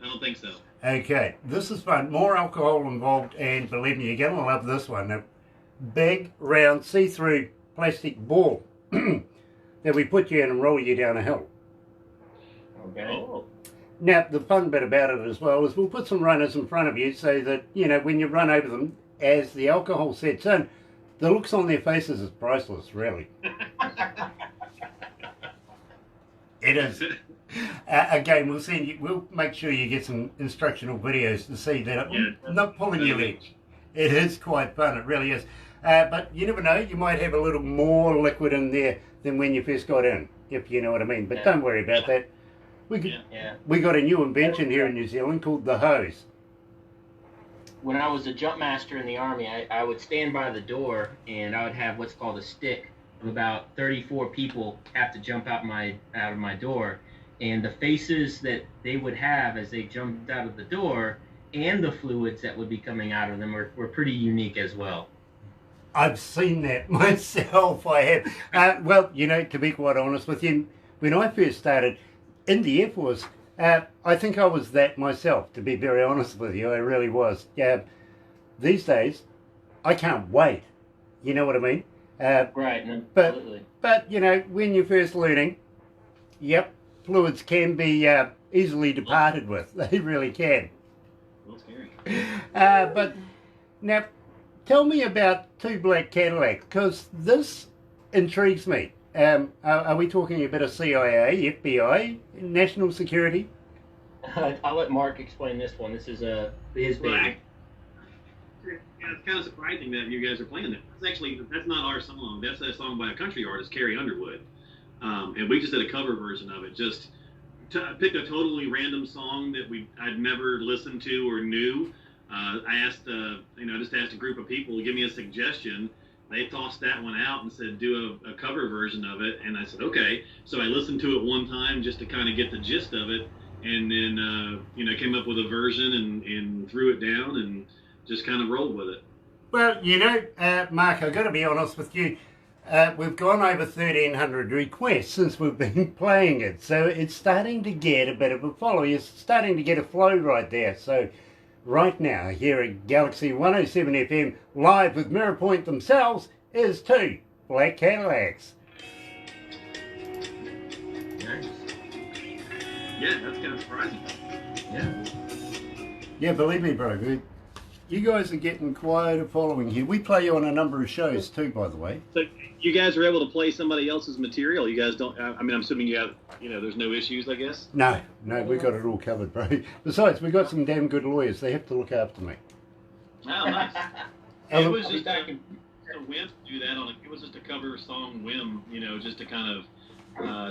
S4: I don't think so.
S1: Okay, this is fun. More alcohol involved, and believe me, you're going to love this one. A big, round, see-through plastic ball that we put you in and roll you down a hill.
S5: Okay.
S4: Oh.
S1: Now, the fun bit about it as well is we'll put some runners in front of you so that, you know, when you run over them, as the alcohol sets in, the looks on their faces is priceless, really. It is. Again, we'll make sure you get some instructional videos to see that I'm not pulling your leg. It is quite fun, it really is. But you never know, you might have a little more liquid in there than when you first got in, if you know what I mean. But don't worry about that. We got a new invention here in New Zealand called the hose.
S5: When I was a jump master in the Army, I would stand by the door and I would have what's called a stick of about 34 people have to jump out of my door. And the faces that they would have as they jumped out of the door and the fluids that would be coming out of them were pretty unique as well.
S1: I've seen that myself, I have. Well, you know, to be quite honest with you, when I first started in the Air Force, I think I was that myself, to be very honest with you. I really was. These days, I can't wait. You know what I mean?
S5: Right, absolutely.
S1: But, you know, when you're first learning, yep, fluids can be easily departed with. They really can.
S4: A little scary.
S1: But now, tell me about Two Black Cadillacs, because this intrigues me. Are we talking a bit of CIA, FBI, national security?
S5: I'll let Mark explain this one. This is his baby.
S4: Right. Yeah, it's kind of surprising that you guys are playing that. That's not our song. That's a song by a country artist, Carrie Underwood, and we just did a cover version of it. Just picked a totally random song that I'd never listened to or knew. I asked, just asked a group of people to give me a suggestion. They tossed that one out and said, do a cover version of it. And I said, okay. So I listened to it one time just to kind of get the gist of it. And then, came up with a version and threw it down and just kind of rolled with it.
S1: Well, you know, Mark, I've got to be honest with you. We've gone over 1,300 requests since we've been playing it. So it's starting to get a bit of a follow. It's starting to get a flow right there. So right now, here at Galaxy 107 FM, live with Mirror Point themselves, is Two Black Cadillacs.
S5: Nice.
S4: Yeah, that's kind of surprising.
S5: Yeah.
S1: Yeah, believe me, bro. You guys are getting quite a following here. We play you on a number of shows too, by the way.
S4: So you guys are able to play somebody else's material. You guys don't, I'm assuming you have, there's no issues, I guess?
S1: No, we got it all covered, bro. Besides, we got some damn good lawyers. They have to look after me.
S4: Oh, nice.
S1: I'll
S4: It
S1: look-
S4: was just a whim to do that it was just a cover song whim, just to kind of,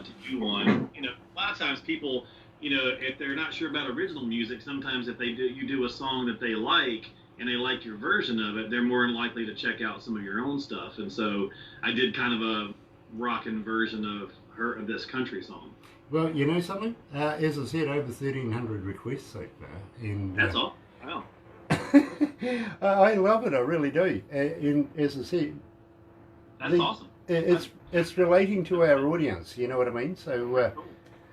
S4: to do one. A lot of times people, if they're not sure about original music, sometimes if you do a song that they like, and they like your version of it, they're more than likely to check out some of your own stuff. And so I did kind of a rockin' version of this country song.
S1: Well, you know something? As I said, over 1,300 requests so far. And,
S4: That's all. Wow.
S1: I love it, I really do. And as I said,
S4: That's awesome.
S1: It's relating to our audience, you know what I mean? So,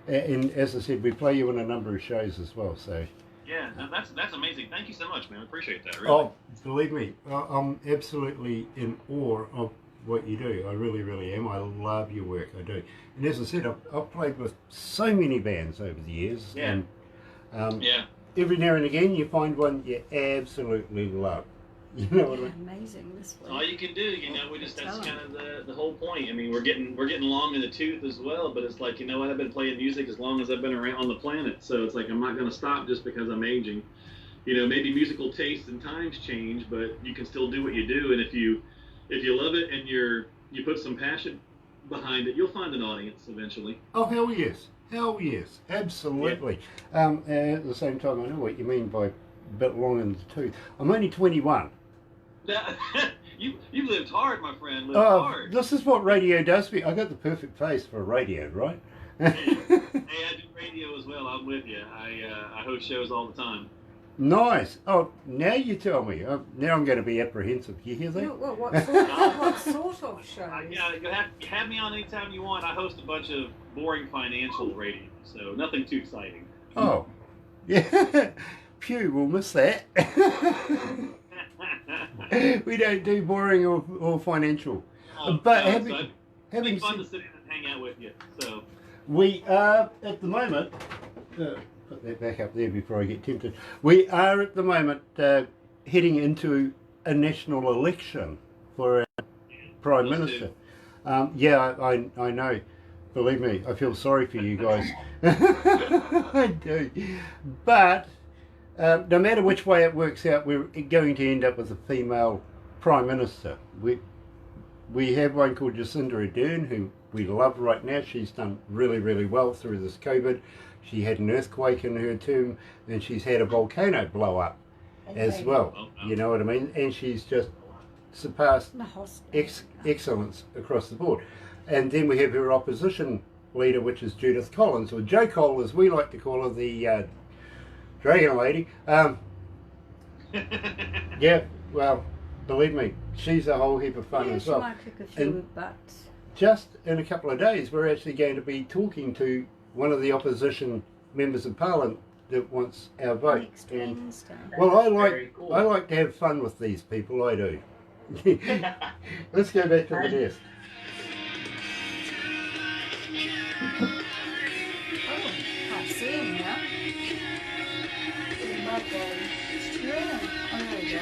S1: and as I said, we play you in a number of shows as well, so...
S4: Yeah, that's amazing. Thank you so much, man. I appreciate that. Really.
S1: Oh, believe me, I'm absolutely in awe of what you do. I really, really am. I love your work. I do. And as I said, I've played with so many bands over the years.
S4: Yeah.
S1: And
S4: Yeah.
S1: every now and again you find one you absolutely love. You know what I mean?
S6: Amazing this
S4: All
S6: one.
S4: you can do, you know, that's
S6: Tell 'em.
S4: kind of the whole point. I mean, we're getting long in the tooth as well, but it's like, you know what, I've been playing music as long as I've been around on the planet, so it's like I'm not going to stop just because I'm aging. You know, maybe musical tastes and times change, but you can still do what you do, and if you love it and you put some passion behind it, you'll find an audience eventually.
S1: Oh, hell yes. Hell yes. Absolutely. At the same time, I know what you mean by a bit long in the tooth. I'm only 21.
S4: You've lived hard, my friend. Lived
S1: Oh,
S4: hard.
S1: this is what radio does for me. I got the perfect face for radio, right?
S4: Hey, I do radio as well. I'm with you. I host shows all the time.
S1: Nice. Oh, now you tell me. Now I'm going to be apprehensive. You hear that?
S6: What sort of shows?
S4: Yeah, you have me on anytime you want. I host a bunch of boring financial radio, so nothing too exciting.
S1: Oh, yeah. Phew, we'll miss that. We don't do boring or financial. But
S4: no,
S1: having
S4: it's fun
S1: said,
S4: to sit in and hang out with you. So
S1: we are at the moment. Put that back up there before I get tempted. We are at the moment heading into a national election for our Prime
S4: Us
S1: Minister. Yeah, I know. Believe me, I feel sorry for you guys. I do. But no matter which way it works out, we're going to end up with a female Prime Minister. We have one called Jacinda Ardern, who we love right now. She's done really, really well through this COVID. She had an earthquake in her term, and she's had a volcano blow up as well. You know what I mean? And she's just surpassed excellence across the board. And then we have her opposition leader, which is Judith Collins, or Jo Cole, as we like to call her, the Dragon Lady. Yeah, well, believe me, she's a whole heap of fun as well.
S6: She might kick a few butts.
S1: Just in a couple of days, we're actually going to be talking to one of the opposition members of Parliament that wants our vote.
S6: Next Wednesday.
S1: Well,
S5: Very cool.
S1: I like to have fun with these people. I do. Let's go back to the desk.
S6: Oh, can't see him now. What about the yeah. Oh, there we go.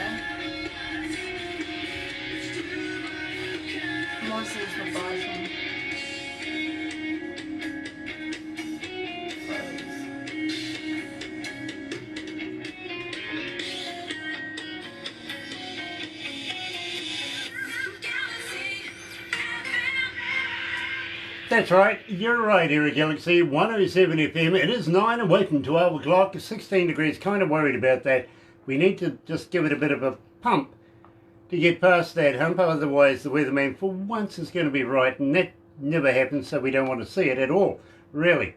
S6: Moses the bison.
S1: That's right, you're right here at Galaxy 107 FM. It is 9 away from 12 o'clock, 16 degrees, kind of worried about that. We need to just give it a bit of a pump to get past that hump, otherwise the weatherman for once is going to be right, and that never happens, so we don't want to see it at all, really.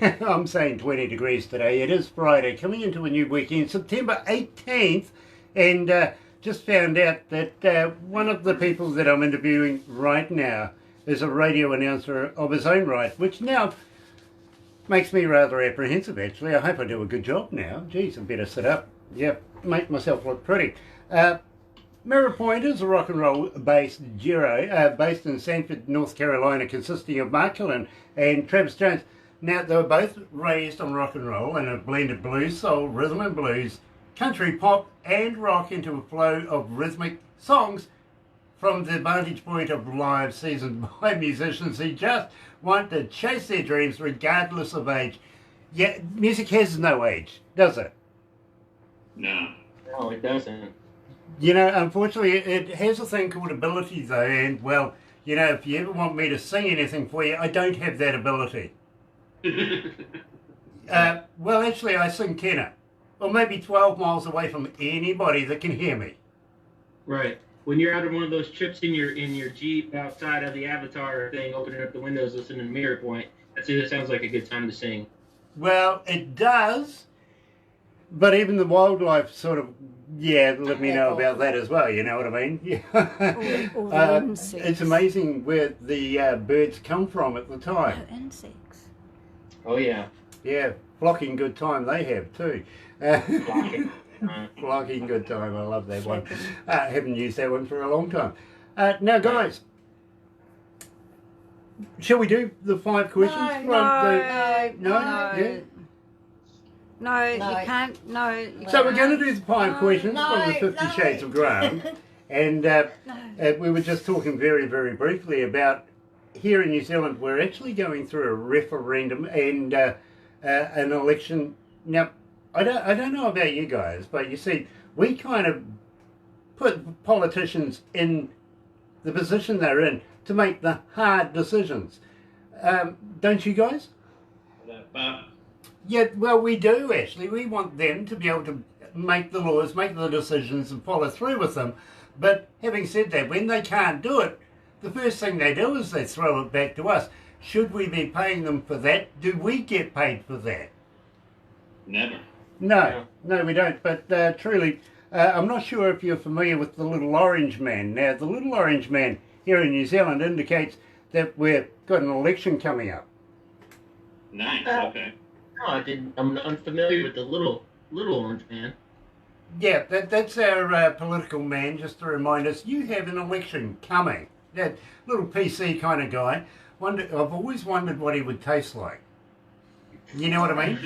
S1: I'm saying 20 degrees today. It is Friday, coming into a new weekend, September 18th, and just found out that one of the people that I'm interviewing right now is a radio announcer of his own right, which now makes me rather apprehensive, actually. I hope I do a good job now. Geez, I better sit up. Yep, make myself look pretty. Mirror Point is a rock and roll based duo based in Sanford, North Carolina, consisting of Mark Cullen and Travis Jones. Now, they were both raised on rock and roll and have blended blues, soul, rhythm and blues, country, pop and rock into a flow of rhythmic songs from the vantage point of live seasoned by musicians who just want to chase their dreams regardless of age. Yeah, music has no age, does it?
S4: no.
S5: No, it doesn't.
S1: You know, unfortunately, it has a thing called ability, though, and, well, you know, if you ever want me to sing anything for you, I don't have that ability. Well, actually, I sing tenor, or maybe 12 miles away from anybody that can hear me.
S5: Right. When you're out on one of those trips in your Jeep outside of the Avatar thing, opening up the windows, listening to Mirror Point, that sounds like a good time to sing.
S1: Well, it does, but even the wildlife sort of, yeah, let me know about that as well, you know what I mean? Yeah.
S6: All the insects.
S1: It's amazing where the birds come from at the time.
S6: Oh, insects.
S5: Oh, yeah.
S1: Yeah, flocking good time they have too.
S5: Flocking.
S1: Flocking good time, I love that one. I haven't used that one for a long time. Now, guys, shall we do the 5 questions?
S6: No,
S1: from
S6: no,
S1: No? Yeah?
S6: No, you
S7: No.
S6: can't. No. You
S1: So we're going to
S6: can't.
S1: do the 5
S6: No,
S1: questions from the
S7: no,
S1: 50
S7: no.
S1: Shades of Grey. And we were just talking very, very briefly about here in New Zealand, we're actually going through a referendum and an election. Now, I don't know about you guys, but you see, we kind of put politicians in the position they're in to make the hard decisions. Don't you guys? Yeah, well, we do actually. We want them to be able to make the laws, make the decisions, and follow through with them. But having said that, when they can't do it, the first thing they do is they throw it back to us. Should we be paying them for that? Do we get paid for that?
S4: Never.
S1: No, no, we don't. But truly, I'm not sure if you're familiar with the Little Orange Man. Now, the Little Orange Man here in New Zealand indicates that we've got an election coming up.
S4: Nice. Okay.
S5: No, I didn't. I'm unfamiliar with the little orange man.
S1: Yeah, that's our political man, just to remind us, you have an election coming. That little PC kind of guy. I've always wondered what he would taste like. You know what I mean?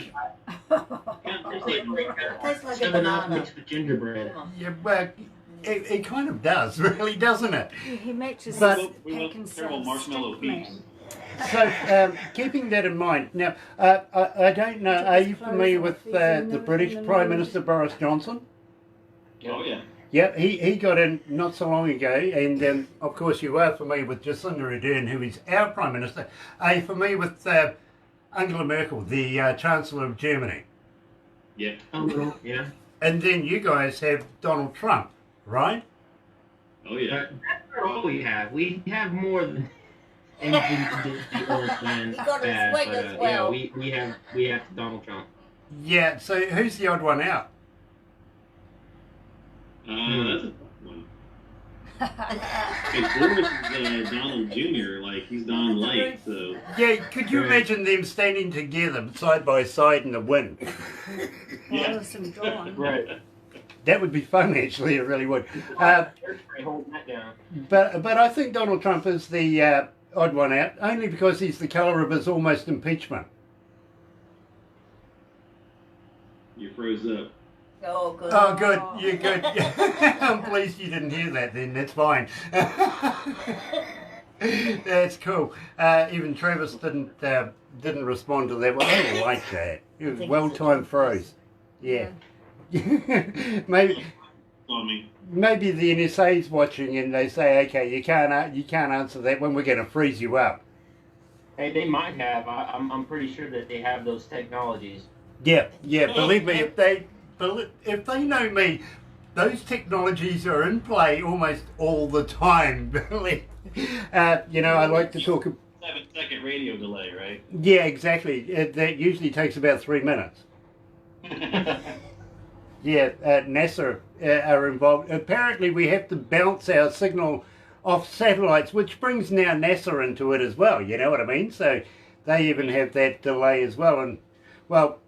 S7: Tastes like a
S5: 7 Up
S7: banana.
S5: mixed with gingerbread.
S1: Yeah, but it kind of does, really, doesn't it?
S6: He matches
S1: But-
S6: his
S4: We want
S6: pack and
S4: several
S6: salt
S4: marshmallow
S6: stick
S4: peeps.
S6: man.
S1: So, keeping that in mind, now, I don't know, are you familiar with the British Prime Minister Boris Johnson?
S4: Oh yeah.
S1: Yeah, he got in not so long ago, and of course you are familiar with Jacinda Ardern, who is our Prime Minister. Are you familiar with Angela Merkel, the Chancellor of Germany?
S4: Yeah.
S5: A little, yeah.
S1: And then you guys have Donald Trump, right?
S4: Oh yeah.
S5: But that's not all we have. We have more than anything the orange man.
S7: He got his
S5: has,
S7: wig
S5: but,
S7: as well.
S5: Yeah, we have Donald Trump.
S1: Yeah, so who's the odd one out?
S4: That's a tough one. Because Boris is Donald Jr., like he's Don Light, so.
S1: Yeah, could you imagine them standing together side by side in the wind?
S6: Wallace and Dawn.
S5: Right.
S1: That would be fun, actually, it really would.
S5: Holding that down.
S1: But I think Donald Trump is the odd one out, only because he's the colour of his almost impeachment.
S4: You froze up.
S7: Oh, good.
S1: Oh, good, you're good. I'm pleased you didn't hear that then, that's fine. That's cool. Even Travis didn't respond to that one. I didn't like that. It was well-timed froze. Yeah. Maybe the NSA's watching and they say, okay, you can't answer that one, we're going to freeze you up.
S5: Hey, they might have. I'm pretty sure that they have those technologies.
S1: Yeah, believe me, if they know me, those technologies are in play almost all the time. I like to talk.
S4: 7-second radio delay, right?
S1: Yeah, exactly. That usually takes about 3 minutes. Yeah, NASA are involved. Apparently, we have to bounce our signal off satellites, which brings now NASA into it as well. You know what I mean? So they even have that delay as well. And well,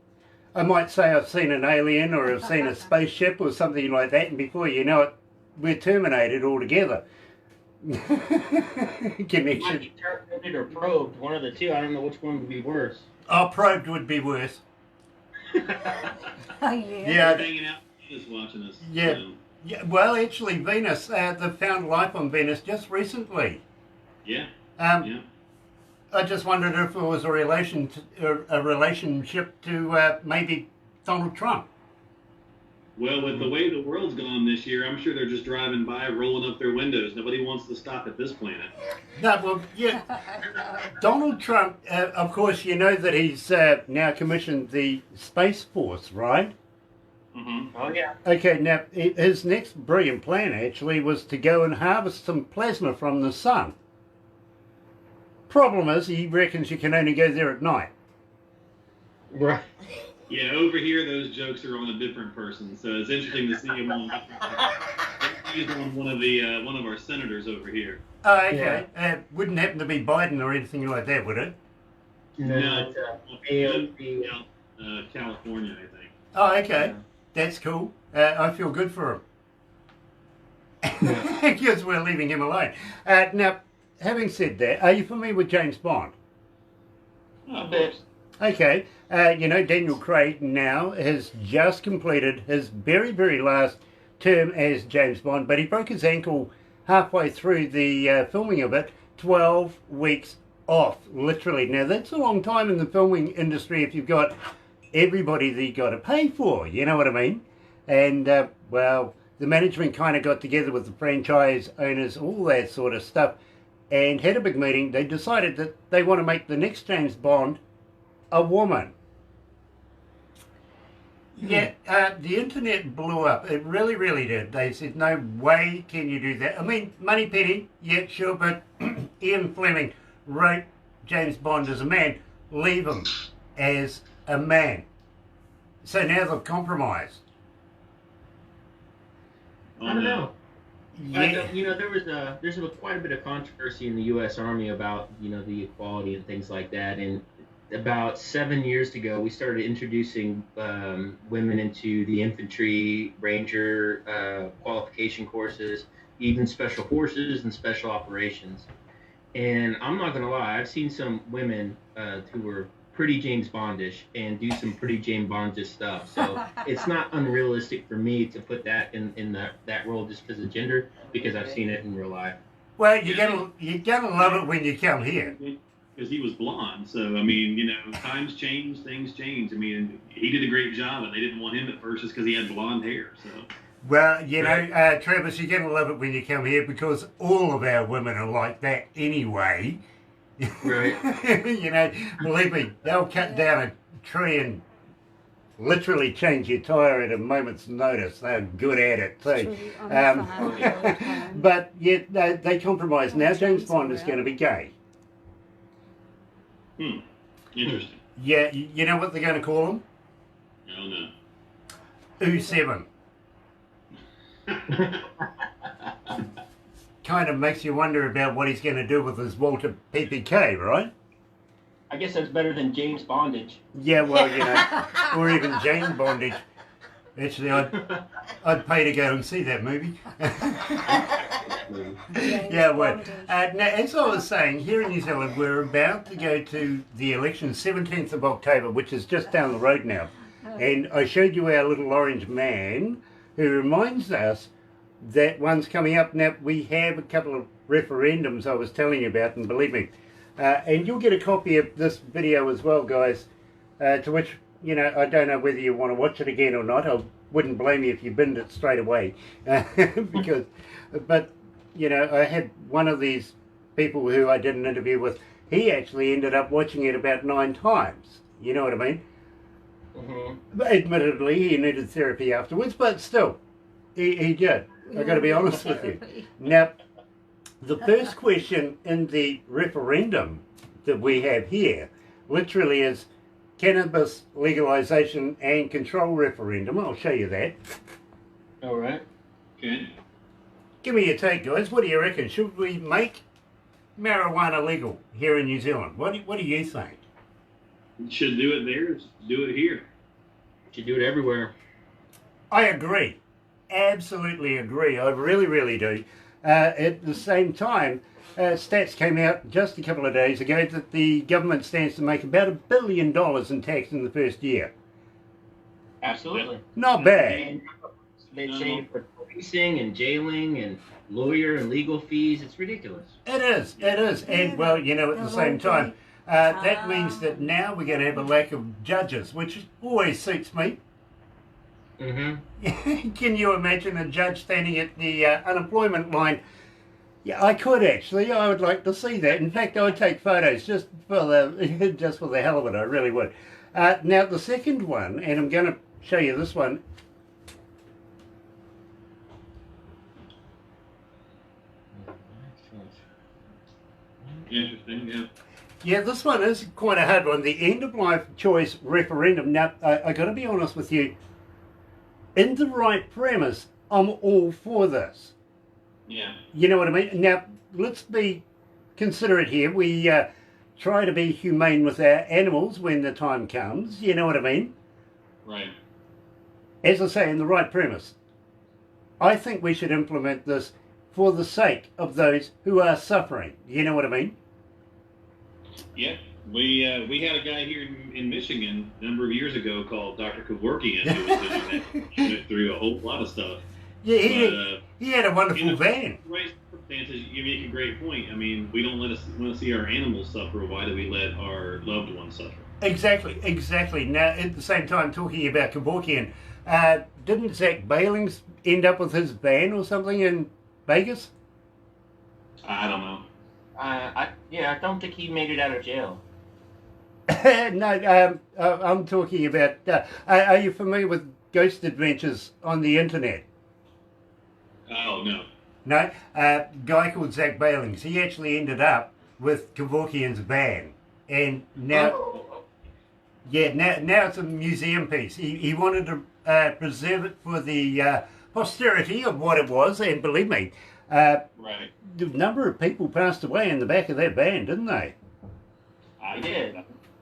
S1: I might say I've seen an alien or I've seen a spaceship or something like that, and before you know it, we're terminated altogether. Connection.
S5: Might be terminated or probed, one of the two. I don't know which one would be worse.
S1: Oh, probed would be worse.
S6: Oh, yeah.
S1: Yeah.
S4: Hanging out, just watching us.
S1: Yeah.
S4: So,
S1: Yeah, well, actually, Venus, they found life on Venus just recently.
S4: yeah.
S1: Yeah. I just wondered if it was a relationship to maybe Donald Trump.
S4: Well, with the way the world's gone this year, I'm sure they're just driving by, rolling up their windows. Nobody wants to stop at this planet.
S1: No, well, yeah. Donald Trump, of course, you know that he's now commissioned the Space Force, right?
S4: Mm-hmm.
S5: Oh yeah.
S1: Okay, now, his next brilliant plan, actually, was to go and harvest some plasma from the sun. Problem is, he reckons you can only go there at night.
S5: Right.
S4: Yeah, over here, those jokes are on a different person, so it's interesting to see him on. He's on one of our senators over here.
S1: Oh, okay. Wouldn't happen to be Biden or anything like that, would it?
S5: No, it's
S4: California, I think.
S1: Oh, okay. That's cool. I feel good for him. because we're leaving him alone. Now, having said that, are you familiar with James Bond?
S4: Oh, of course.
S1: Okay, you know, Daniel Craig now has just completed his very, very last term as James Bond, but he broke his ankle halfway through the filming of it, 12 weeks off, literally. Now, that's a long time in the filming industry if you've got everybody that you've got to pay for, you know what I mean? And, well, the management kind of got together with the franchise owners, all that sort of stuff, and had a big meeting. They decided that they want to make the next James Bond a woman. Yeah, the internet blew up. It really, really did. They said, no way can you do that. I mean, Moneypenny, yeah, sure, but Ian Fleming wrote James Bond as a man. Leave him as a man. So now they've compromised.
S5: I don't know.
S1: Yeah.
S5: You know, there's quite a bit of controversy in the U.S. Army about, you know, the equality and things like that. And about 7 years ago, we started introducing women into the infantry, ranger qualification courses, even special forces and special operations. And I'm not gonna lie, I've seen some women who were pretty James Bondish and do some pretty James Bondish stuff. So it's not unrealistic for me to put that in that role just because of gender, because I've seen it in real life.
S1: Well, you're gonna love it when you come here.
S4: Because he was blonde, so I mean, you know, times change, things change. I mean, he did a great job, and they didn't want him at first just because he had blonde hair. So,
S1: Well, you know, Travis, you're gonna love it when you come here because all of our women are like that anyway.
S5: Right.
S1: You know, believe me, they'll cut down a tree and literally change your tyre at a moment's notice. They're good at it too. But yet they compromise. Now James Bond is going to be gay.
S4: Interesting.
S1: Yeah, you know what they're going to call him?
S4: Oh no.
S1: U7. Kind of makes you wonder about what he's going to do with his Walter PPK, right?
S5: I guess that's better than James Bondage.
S1: Yeah, well, you know, or even Jane Bondage. Actually, I'd pay to go and see that movie. Yeah, well, now, as I was saying, here in New Zealand, we're about to go to the election, 17th of October, which is just down the road now. And I showed you our little orange man, who reminds us that one's coming up. Now, we have a couple of referendums I was telling you about, and believe me, and you'll get a copy of this video as well, guys, to which, you know, I don't know whether you want to watch it again or not. I wouldn't blame you if you binned it straight away. Because, but, you know, I had one of these people who I did an interview with, he actually ended up watching it about 9 times. You know what I mean?
S5: Mm-hmm.
S1: But admittedly, he needed therapy afterwards, but still, he did. I've got to be honest with you. Now, the first question in the referendum that we have here literally is cannabis legalization and control referendum. I'll show you that.
S5: All right.
S4: Okay.
S1: Give me your take, guys. What do you reckon? Should we make marijuana legal here in New Zealand? What do you think?
S4: Should do it there. Do it here.
S5: Should do it everywhere.
S1: I agree. Absolutely agree. I really, really do. At the same time, stats came out just a couple of days ago that the government stands to make about $1 billion in tax in the first year.
S5: Absolutely.
S1: Not bad.
S5: And they say for policing and jailing and lawyer and legal fees, it's ridiculous.
S1: It is. It is. And, well, you know, at the same time, that means that now we're going to have a lack of judges, which always suits me.
S5: Mm-hmm.
S1: Can you imagine a judge standing at the unemployment line? Yeah, I could actually. I would like to see that. In fact, I would take photos just for the hell of it. I really would. Now, the second one, and I'm going to show you this one.
S4: Interesting. Yeah.
S1: Yeah, this one is quite a hard one. The end-of-life choice referendum. Now, I got to be honest with you. In the right premise, I'm all for this.
S4: Yeah.
S1: You know what I mean? Now, let's be considerate here. We try to be humane with our animals when the time comes. You know what I mean?
S4: Right.
S1: As I say, in the right premise. I think we should implement this for the sake of those who are suffering. You know what I mean?
S4: Yeah, we had a guy here in Michigan a number of years ago called Dr. Kevorkian who was doing that. He went through a whole lot of stuff.
S1: Yeah,
S4: But,
S1: he had a wonderful
S4: in the
S1: van.
S4: right circumstances, you make a great point. I mean, we don't want to see our animals suffer. Why do we let our loved ones suffer?
S1: Exactly. Now, at the same time, talking about Kevorkian, didn't Zach Bailings end up with his van or something in Vegas?
S4: I don't know.
S5: I don't think he made it out of jail.
S1: No, I'm talking about. Are you familiar with ghost adventures on the internet?
S4: Oh, no.
S1: No, a guy called Zach Bailings. He actually ended up with Kevorkian's van, and now, now it's a museum piece. He wanted to preserve it for the posterity of what it was, and believe me,
S4: Right.
S1: the number of people passed away in the back of that van, didn't they?
S4: I
S5: did.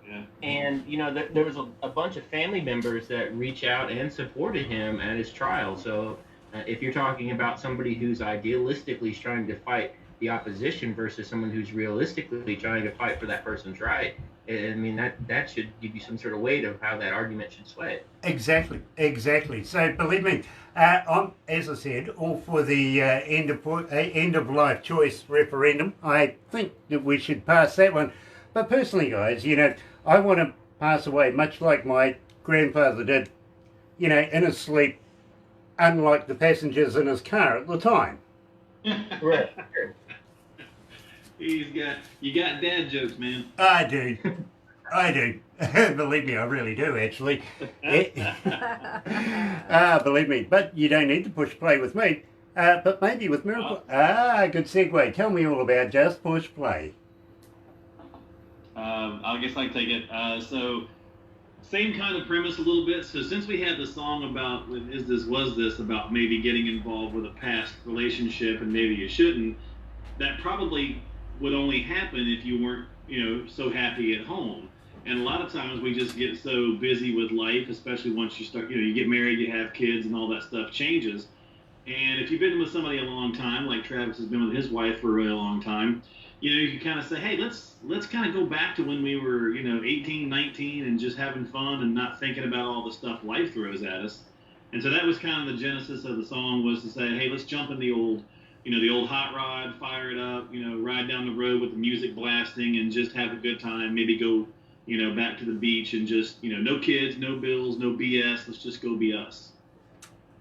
S4: Yeah.
S5: And, there was a bunch of family members that reached out and supported him at his trial. So if you're talking about somebody who's idealistically trying to fight the opposition versus someone who's realistically trying to fight for that person's right, I mean, that should give you some sort of weight of how that argument should sway.
S1: Exactly. So believe me, I'm, as I said, all for the end of life choice referendum. I think that we should pass that one. But personally, guys, I want to pass away much like my grandfather did, in his sleep, unlike the passengers in his car at the time.
S5: Right.
S4: You got dad jokes, man.
S1: I do. Believe me, I really do, actually. Believe me. But you don't need to push play with me. But maybe with Miracle. Good segue. Tell me all about Just Push Play.
S4: I guess I can take it. So, same kind of premise a little bit. So, since we had the song about was this about maybe getting involved with a past relationship and maybe you shouldn't, that probably would only happen if you weren't, so happy at home. And a lot of times we just get so busy with life, especially once you start, you get married, you have kids, and all that stuff changes. And if you've been with somebody a long time, like Travis has been with his wife for a really long time, you can kind of say, hey, let's kind of go back to when we were, 18, 19 and just having fun and not thinking about all the stuff life throws at us. And so that was kind of the genesis of the song, was to say, hey, let's jump in the old hot rod, fire it up, ride down the road with the music blasting and just have a good time, maybe go, back to the beach and just, no kids, no bills, no BS, let's just go be us.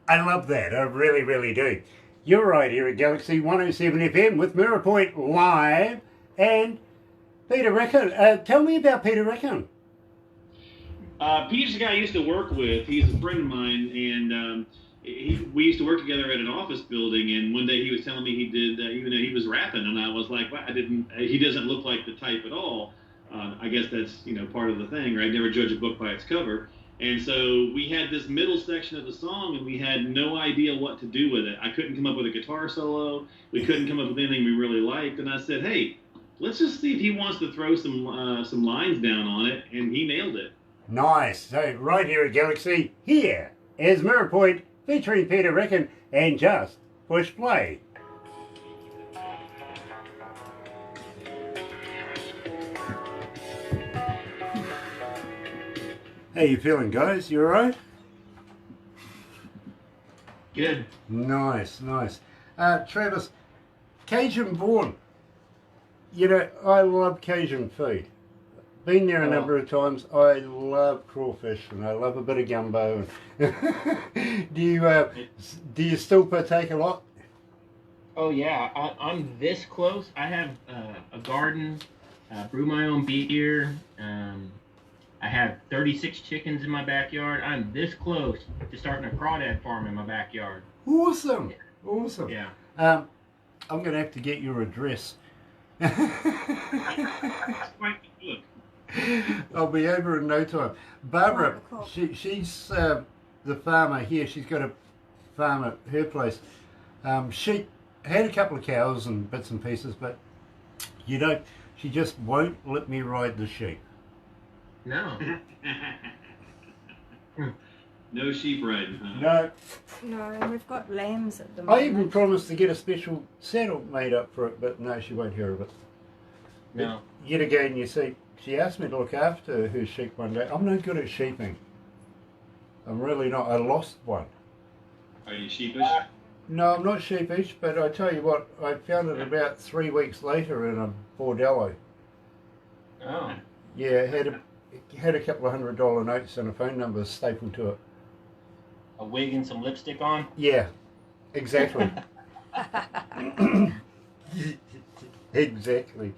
S1: I love that. I really, really do. You're right here at Galaxy 107 FM with Mirror Point Live and Peter Rickon. Tell me about Peter Rickon.
S4: Peter's a guy I used to work with. He's a friend of mine, and we used to work together at an office building. And one day he was telling me he did, even though he was rapping, and I was like, well, he doesn't look like the type at all. I guess that's part of the thing, right? Never judge a book by its cover. And so we had this middle section of the song, and we had no idea what to do with it. I couldn't come up with a guitar solo. We couldn't come up with anything we really liked. And I said, hey, let's just see if he wants to throw some lines down on it. And he nailed it.
S1: Nice. So right here at Galaxy, here is Mirror Point featuring Peter Rickon and Just Push Play. How you feeling, guys? You alright?
S5: Good.
S1: Nice. Travis, Cajun born. I love Cajun food. Been there a number of times. I love crawfish and I love a bit of gumbo. Do you still partake a lot?
S5: Oh yeah, I'm this close. I have a garden, brew my own beer. I have 36 chickens in my backyard. I'm this close to starting a crawdad farm in my backyard.
S1: Awesome.
S5: Yeah.
S1: I'm going to have to get your address. I'll be over in no time. Barbara, she's the farmer here. She's got a farm at her place. She had a couple of cows and bits and pieces, but she just won't let me ride the sheep.
S5: No.
S4: No sheep riding, huh?
S1: No.
S6: No, we've got lambs at the
S1: I
S6: moment.
S1: even promised to get a special saddle made up for it, but no, she won't hear of it.
S5: No.
S1: Yet again, you see, she asked me to look after her sheep one day. I'm no good at sheeping. I'm really not. I lost one.
S4: Are you sheepish?
S1: No, I'm not sheepish, but I tell you what, I found it about 3 weeks later in a bordello.
S5: Oh.
S1: Yeah, had a couple of $100 notes and a phone number stapled to it.
S5: A wig and some lipstick on?
S1: Yeah, exactly. Exactly.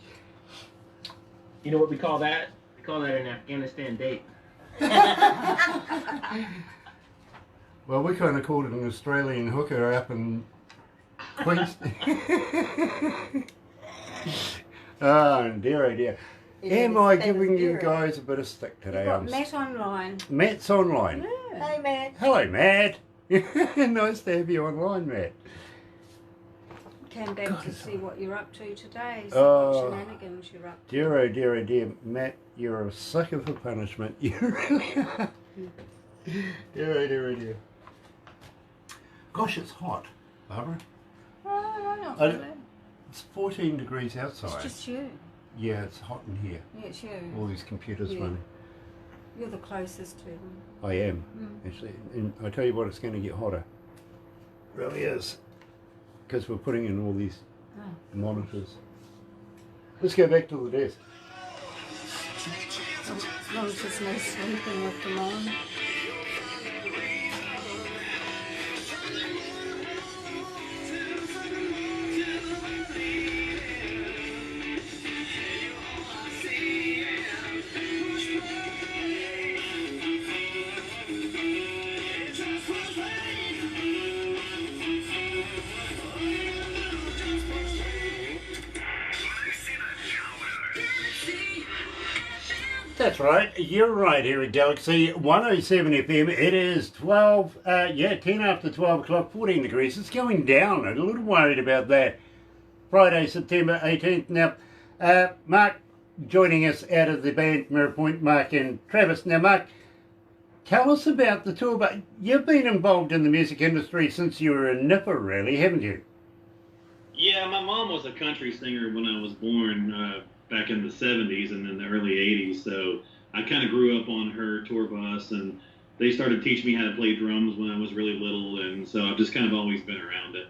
S5: You know what we call that? We call that an Afghanistan date.
S1: Well, we kind of called it an Australian hooker up in Queensland. Oh dear, oh dear. Am I giving you guys a bit of stick today?
S6: You've got Matt online.
S1: Matt's online.
S6: Yeah.
S7: Hey, Matt.
S1: Hello, Matt. Nice to have you online, Matt.
S6: Came back
S1: God,
S6: to
S1: it's
S6: see what you're up to today. See
S1: Oh.
S6: what shenanigans you're up to.
S1: Dear, oh dear, oh dear. Matt, you're a sucker for punishment. You really are. Dear, oh dear, oh dear. Gosh, it's hot, Barbara.
S6: Oh, not
S1: I-
S6: really.
S1: It's 14 degrees
S6: It's
S1: outside.
S6: just you.
S1: Yeah, it's hot in here.
S6: Yeah, it's you.
S1: All these computers
S6: Yeah.
S1: running.
S6: You're the closest to them.
S1: I am,
S6: Mm.
S1: actually. And I tell you what, it's going to get hotter. It really is. Because we're putting in all these
S6: Oh.
S1: monitors. Let's go back to the desk.
S6: As long as there's no sleeping with them on.
S1: That's right, you're right here at Galaxy 107 FM. It is 10 after 12 o'clock, 14 degrees. It's going down. I'm a little worried about that. Friday, September 18th. Now, Mark joining us out of the band Mirror Point, Mark and Travis. Now, Mark, tell us about the tour. But you've been involved in the music industry since you were a nipper, really, haven't you?
S4: Yeah, my mom was a country singer when I was born back in the 70s and in the early 80s. So I kind of grew up on her tour bus, and they started teaching me how to play drums when I was really little. And so I've just kind of always been around it.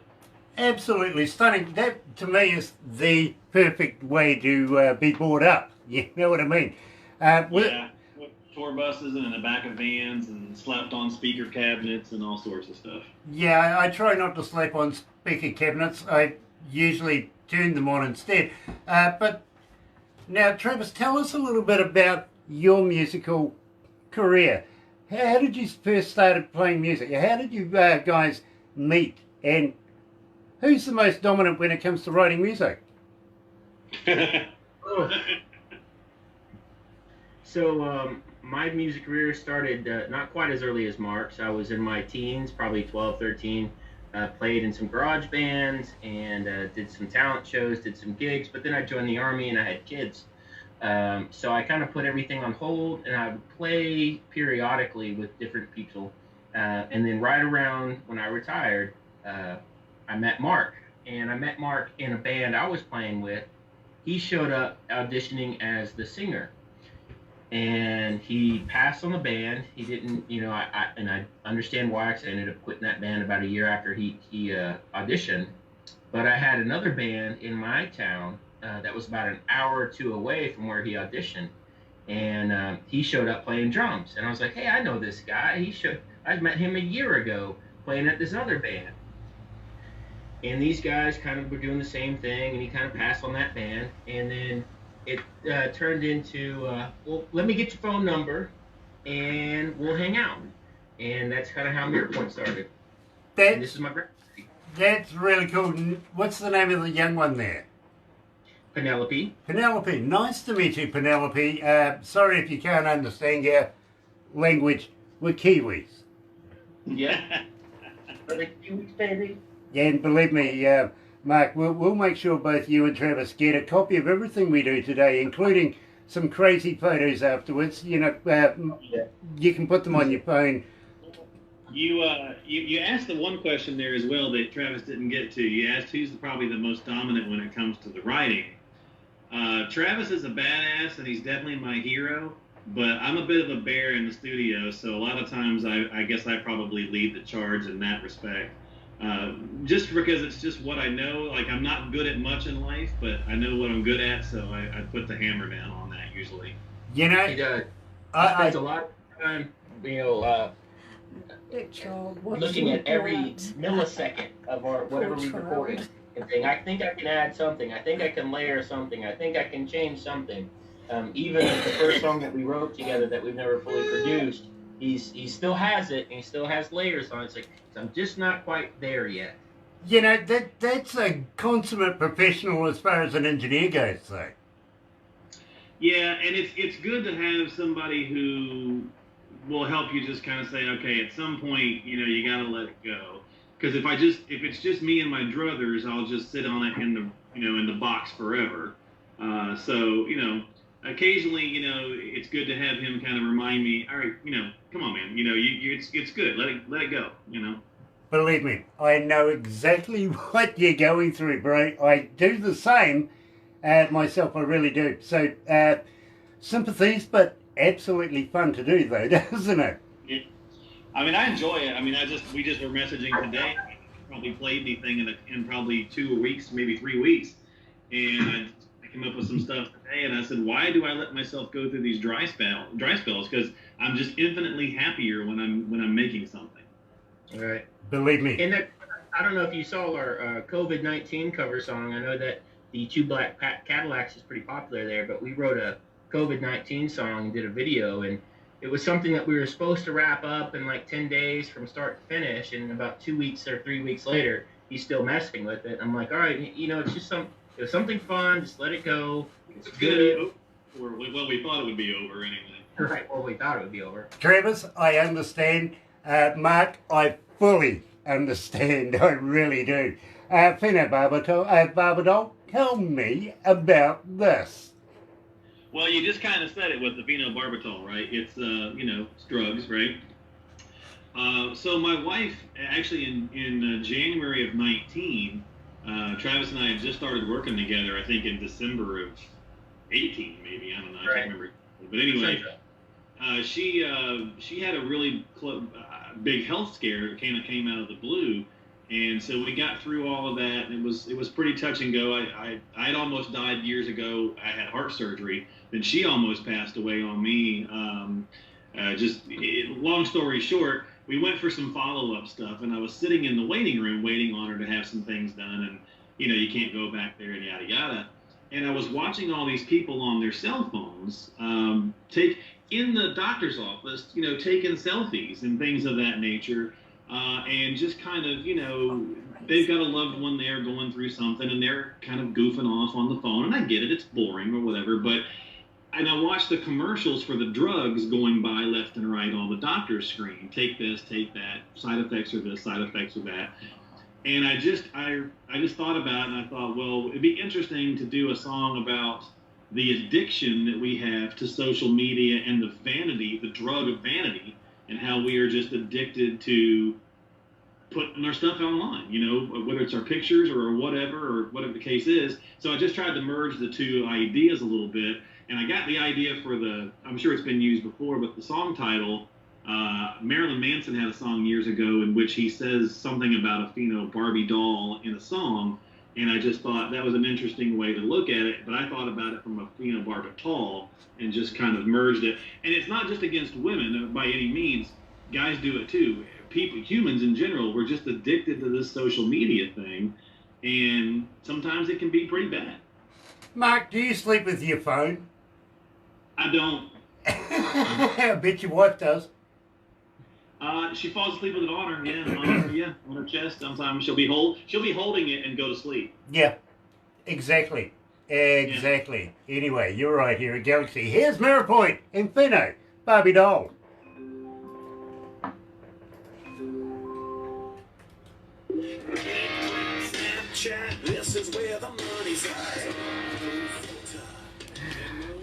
S1: Absolutely stunning. That, to me, is the perfect way to be brought up. You know what I mean?
S4: Yeah, with tour buses and in the back of vans and slapped on speaker cabinets and all sorts of stuff.
S1: Yeah, I try not to slap on speaker cabinets. I usually turn them on instead. But now, Travis, tell us a little bit about your musical career. How did you first start playing music? How did you guys meet? And who's the most dominant when it comes to writing music?
S5: So my music career started not quite as early as Mark's. I was in my teens, probably 12, 13. Played in some garage bands and did some talent shows, did some gigs, but then I joined the Army and I had kids. So I kind of put everything on hold, and I would play periodically with different people. And then right around when I retired, I met Mark. And I met Mark in a band I was playing with. He showed up auditioning as the singer. And he passed on the band. He didn't, I understand why, because I ended up quitting that band about a year after he auditioned. But I had another band in my town that was about an hour or two away from where he auditioned. And he showed up playing drums. And I was like, hey, I know this guy. I met him a year ago playing at this other band. And these guys kind of were doing the same thing, and he kind of passed on that band. And then it turned into, well, let me get your phone number, and we'll hang out. And that's kind of how Mirror Point started. And this is my brother.
S1: That's really cool. What's the name of the young one there?
S5: Penelope.
S1: Penelope. Nice to meet you, Penelope. Sorry if you can't understand our language. We're Kiwis.
S5: Yeah. Are they Kiwis, baby?
S1: And believe me, Mark, we'll make sure both you and Travis get a copy of everything we do today, including some crazy photos afterwards. You can put them on your phone
S4: You asked the one question there as well that Travis didn't get to. You asked who's probably the most dominant when it comes to the writing. Travis is a badass, and he's definitely my hero. But I'm a bit of a bear in the studio, so a lot of times I guess I probably lead the charge in that respect. Just because it's just what I know. Like, I'm not good at much in life, but I know what I'm good at, so I put the hammer down on that usually.
S5: He does. He spends a lot of time, looking at every millisecond of whatever we recorded and saying, I think I can add something. I think I can layer something. I think I can change something. Even the first song that we wrote together that we've never fully produced, he still has it, and he still has layers on it. It's like, I'm just not quite there yet.
S1: That's a consummate professional as far as an engineer goes, though.
S4: Yeah, and it's good to have somebody who will help you just kind of say, okay, at some point, you got to let it go. Because if it's just me and my druthers, I'll just sit on it in the box forever. So occasionally, it's good to have him kind of remind me, all right, come on, man, it's good, let it go,
S1: Believe me, I know exactly what you're going through, bro. I do the same myself, I really do. So, sympathies, but absolutely fun to do, though, doesn't it?
S4: Yeah. I mean, I enjoy it. I mean, we just were messaging today. Probably played anything in probably 2 weeks, maybe 3 weeks, and I came up with some stuff today, and I said, why do I let myself go through these dry spells? Because I'm just infinitely happier when I'm making something.
S5: All right.
S1: Believe me.
S5: And I don't know if you saw our COVID-19 cover song. I know that the Two Black Cadillacs is pretty popular there, but we wrote a COVID-19 song and did a video, and it was something that we were supposed to wrap up in like 10 days from start to finish, and about 2 weeks or 3 weeks later, he's still messing with it. I'm like, all right, it's just it was something fun, just let it go. It's good.
S4: Well, we thought it would be over anyway.
S5: Right, well, we thought it would be over.
S1: Travis, I understand. Mark, I fully understand. I really do. Fina Barbadol, tell me about this.
S4: Well, you just kind of said it with the phenobarbital, right? It's, it's drugs, right? So my wife, actually in January of 19, Travis and I had just started working together, I think in December of 18, maybe. I don't know. I can't remember. But anyway, she had a really big health scare that kind of came out of the blue. And so we got through all of that, and it was pretty touch and go. I had almost died years ago. I had heart surgery. Then she almost passed away on me. Long story short, we went for some follow-up stuff, and I was sitting in the waiting room waiting on her to have some things done, and you can't go back there and yada yada. And I was watching all these people on their cell phones take in the doctor's office, taking selfies and things of that nature. And just kind of, they've got a loved one there going through something, and they're kind of goofing off on the phone. And I get it, it's boring or whatever. And I watch the commercials for the drugs going by left and right on the doctor's screen. Take this, take that, side effects are this, side effects are that. And I just thought about it, and I thought, well, it'd be interesting to do a song about the addiction that we have to social media and the vanity, the drug of vanity, and how we are just addicted to putting our stuff online, whether it's our pictures or whatever the case is. So I just tried to merge the two ideas a little bit, and I got the idea for I'm sure it's been used before, but the song title, Marilyn Manson had a song years ago in which he says something about a Barbie doll in a song, and I just thought that was an interesting way to look at it, but I thought about it from a phenobarbital and just kind of merged it. And it's not just against women by any means. Guys do it too. Humans in general, we're just addicted to this social media thing, and sometimes it can be pretty bad.
S1: Mark, do you sleep with your phone?
S4: I don't.
S1: I bet your wife does.
S4: She falls asleep with it on her, on her chest. Sometimes she'll be holding it and go to sleep.
S1: Yeah, exactly. Yeah. Anyway, you're right here at Galaxy. Here's Mirror Point and Fino, Barbie doll.
S3: Snapchat, this is where the money's at.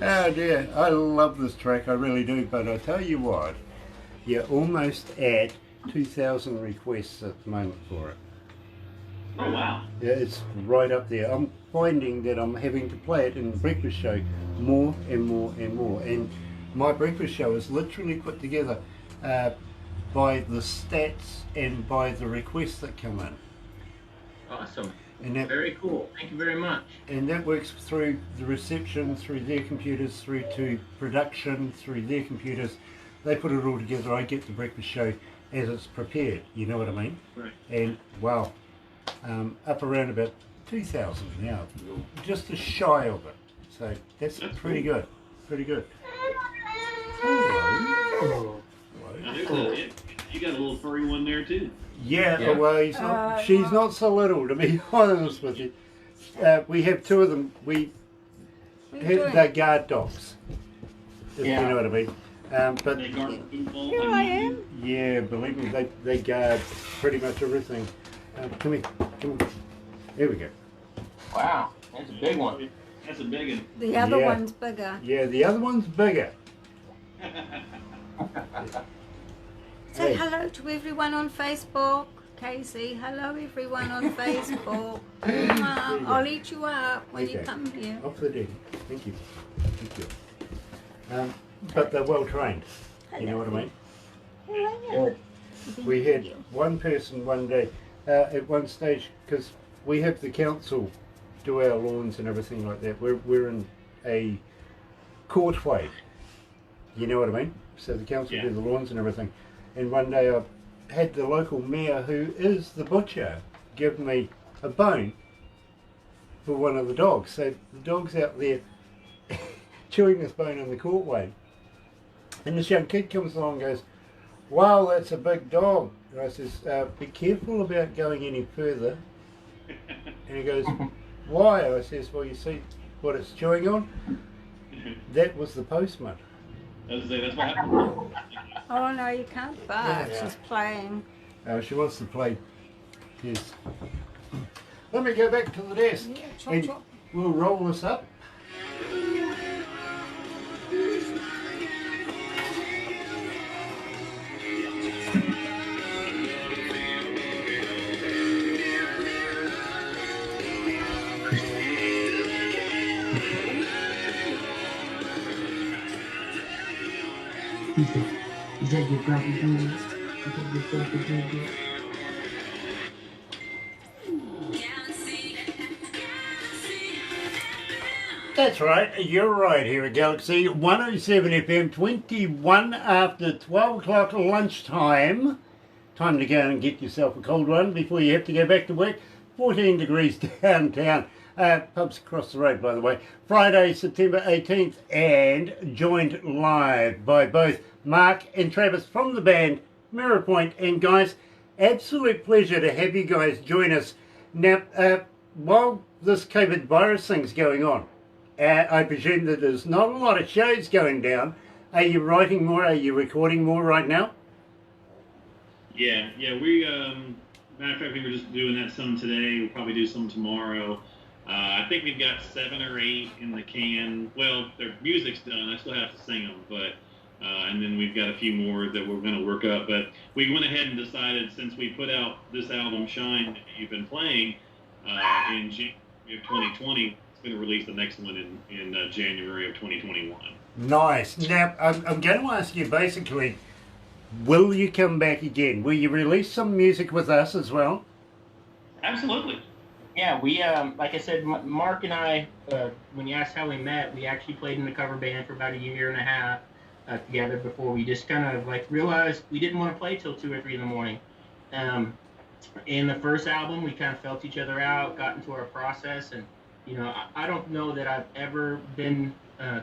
S1: Oh dear, I love this track, I really do, but I tell you what, you're almost at 2,000 requests at the moment for it.
S4: Oh wow.
S1: Yeah, it's right up there. I'm finding that I'm having to play it in the breakfast show more and more and more. And my breakfast show is literally put together by the stats and by the requests that come in.
S5: Awesome.
S1: And that,
S5: Very cool. Thank you very much.
S1: and that works through the reception, through their computers, through to production, through their computers. They put it all together. I get the breakfast show as it's prepared. You know what I mean?
S4: Right.
S1: And wow, up around about 2,000 now, just a shy of it. So that's pretty good. Pretty good. Hello.
S4: Now, you got a little furry one there too.
S1: Yeah,
S5: Yeah.
S1: well, she's not so little, to be honest with you. We have two of them. We
S6: What are you doing?
S1: they're guard dogs, if
S5: Yeah.
S1: you know what I mean. But
S4: They guard the food bowl.
S6: Here I am.
S1: yeah, believe me, they guard pretty much everything. Come here, come on. There we go.
S5: Wow, that's a big one.
S4: That's a big one.
S6: The other
S1: Yeah.
S6: one's bigger.
S1: Yeah, the other one's bigger.
S6: Say
S1: Hey.
S6: hello to everyone on Facebook. Casey, hello everyone on Facebook. Mwah. I'll eat you up when you
S1: Okay.
S6: come here.
S1: Off the deck. Thank you. Thank you. But they're well trained. You know what I mean?
S5: Good.
S1: We had one person one day at one stage, because we have the council do our lawns and everything like that. We're in a courtway. You know what I mean? So the council
S4: Yeah.
S1: do the lawns and everything. And one day I had the local mayor, who is the butcher, give me a bone for one of the dogs. So the dog's out there chewing this bone in the courtway. And this young kid comes along and goes, "Wow, that's a big dog." And I says, "Be careful about going any further." And he goes, "Why?" I says, "Well, you see what it's chewing on? That was the postman."
S4: That's what happened.
S6: Oh no, you can't bark.
S1: Yeah.
S6: She's playing.
S1: She wants to play. Yes. Let me go back to the desk.
S6: Yeah, chop,
S1: And
S6: chop.
S1: we'll roll this up.
S5: Is that your grumpy dude? Is that your grumpy dude?
S1: That's right, you're right here at Galaxy 107 FM, 21 after 12 o'clock lunchtime. Time to go and get yourself a cold one before you have to go back to work. 14 degrees downtown. Pubs across the road, by the way. Friday, September 18th, and joined live by both Mark and Travis from the band Mirror Point. And guys, absolute pleasure to have you guys join us. Now, while this COVID virus thing's going on, I presume that there's not a lot of shows going down. Are you writing more? Are you recording more right now?
S4: Yeah. We matter of fact, we were just doing that some today. We'll probably do some tomorrow. I think we've got 7 or 8 in the can. Well, their music's done. I still have to sing them, but and then we've got a few more that we're going to work up. But we went ahead and decided, since we put out this album, Shine, that you've been playing in January of 2020, it's going to release the next one in January of 2021.
S1: Nice. Now, I'm going to ask you basically, will you come back again? Will you release some music with us as well?
S4: Absolutely.
S5: Yeah, we, like I said, Mark and I, when you asked how we met, we actually played in the cover band for about a year and a half together before we just kind of like realized we didn't want to play till 2 or 3 in the morning. In the first album, we kind of felt each other out, got into our process, and, you know, I don't know that I've ever been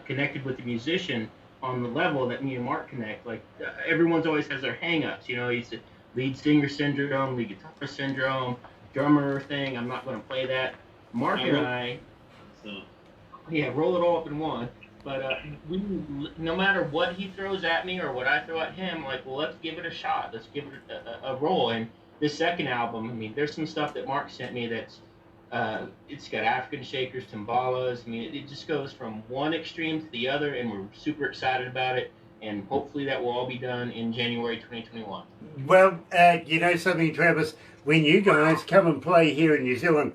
S5: connected with a musician on the level that me and Mark connect. Like, everyone's always has their hang-ups, you know, he's the lead singer syndrome, lead guitar syndrome, drummer thing. I'm not going to play that. Mark and I, roll it all up in one. But we, no matter what he throws at me or what I throw at him, like, well, let's give it a shot. Let's give it a roll. And this second album, I mean, there's some stuff that Mark sent me that's, it's got African shakers, timbalas. I mean, it just goes from one extreme to the other, and we're super excited about it. and hopefully that will all be done in January 2021.
S1: Well, you know something, Travis? When you guys come and play here in New Zealand,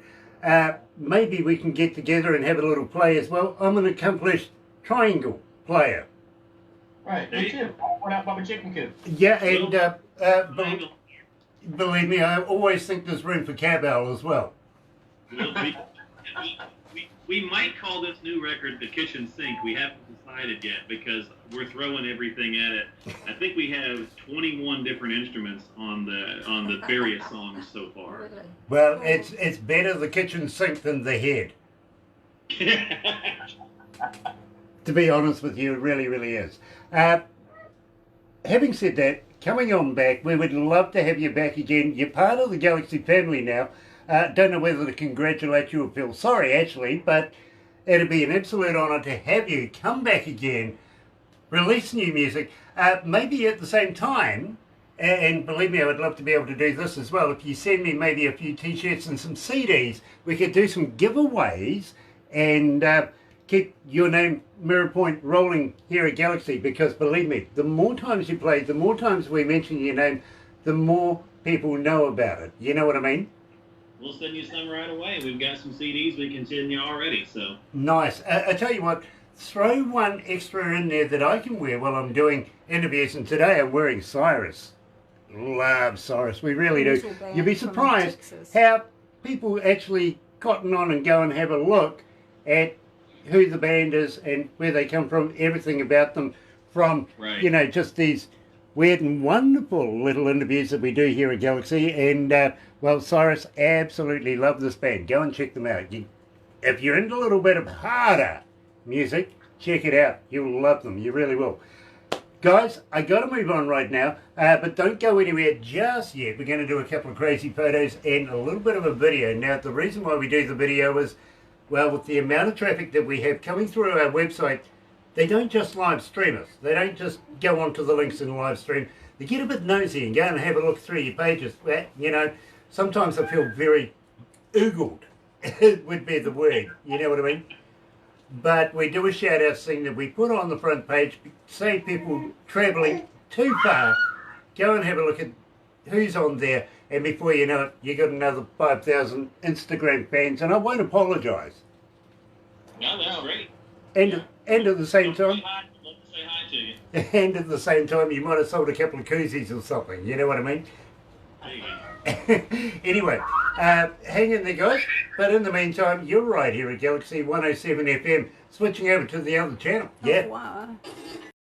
S1: maybe we can get together and have a little play as well. I'm an accomplished triangle player.
S5: Right, me too. What out Bubba Chicken Coop?
S1: Yeah, and believe me, I always think there's room for cowbell as well.
S4: We might call this new record the kitchen sink. We haven't decided yet because we're throwing everything at it. I think we have 21 different instruments on the various songs so far.
S6: Really?
S1: Well, it's better the kitchen sink than the head. To be honest with you, it really, really is. Having said that, coming on back, we would love to have you back again. You're part of the Galaxy family now. Don't know whether to congratulate you or feel sorry, actually, but it'd be an absolute honour to have you come back again, release new music, maybe at the same time, and believe me, I would love to be able to do this as well. If you send me maybe a few t-shirts and some CDs, we could do some giveaways and keep your name, Mirror Point, rolling here at Galaxy, because believe me, the more times you play, the more times we mention your name, the more people know about it. You know what I mean?
S4: We'll send you some right away. We've got some CDs we can send you already, so.
S1: Nice. I tell you what, throw one extra in there that I can wear while I'm doing interviews, and today I'm wearing Cyrus. Love Cyrus, we really do.
S6: Little band
S1: You'd be
S6: from
S1: surprised
S6: Texas.
S1: how people actually cotton on and go and have a look at who the band is and where they come from, everything about them, from,
S4: Right.
S1: you know, just these weird and wonderful little interviews that we do here at Galaxy. And, well, Cyrus, absolutely love this band. Go and check them out. If you're into a little bit of harder music, check it out. You'll love them. You really will. Guys, I got to move on right now, but don't go anywhere just yet. We're going to do a couple of crazy photos and a little bit of a video. Now, the reason why we do the video is, well, with the amount of traffic that we have coming through our website, they don't just live stream us. They don't just go onto the links and live stream. They get a bit nosy and go and have a look through your pages. You know, sometimes I feel very oogled, would be the word. You know what I mean? But we do a shout out thing that we put on the front page, save people travelling too far, go and have a look at who's on there, and before you know it, you got another 5,000 Instagram fans, and I won't apologise.
S4: No, that's great.
S1: And at the same time,
S4: Love to say hi to you.
S1: and at the same time, you might have sold a couple of koozies or something. You know what I mean?
S4: There you go.
S1: Anyway, hang in there, guys. But in the meantime, you're right here at Galaxy 107 FM, switching over to the other channel. Yeah.
S6: Oh, wow.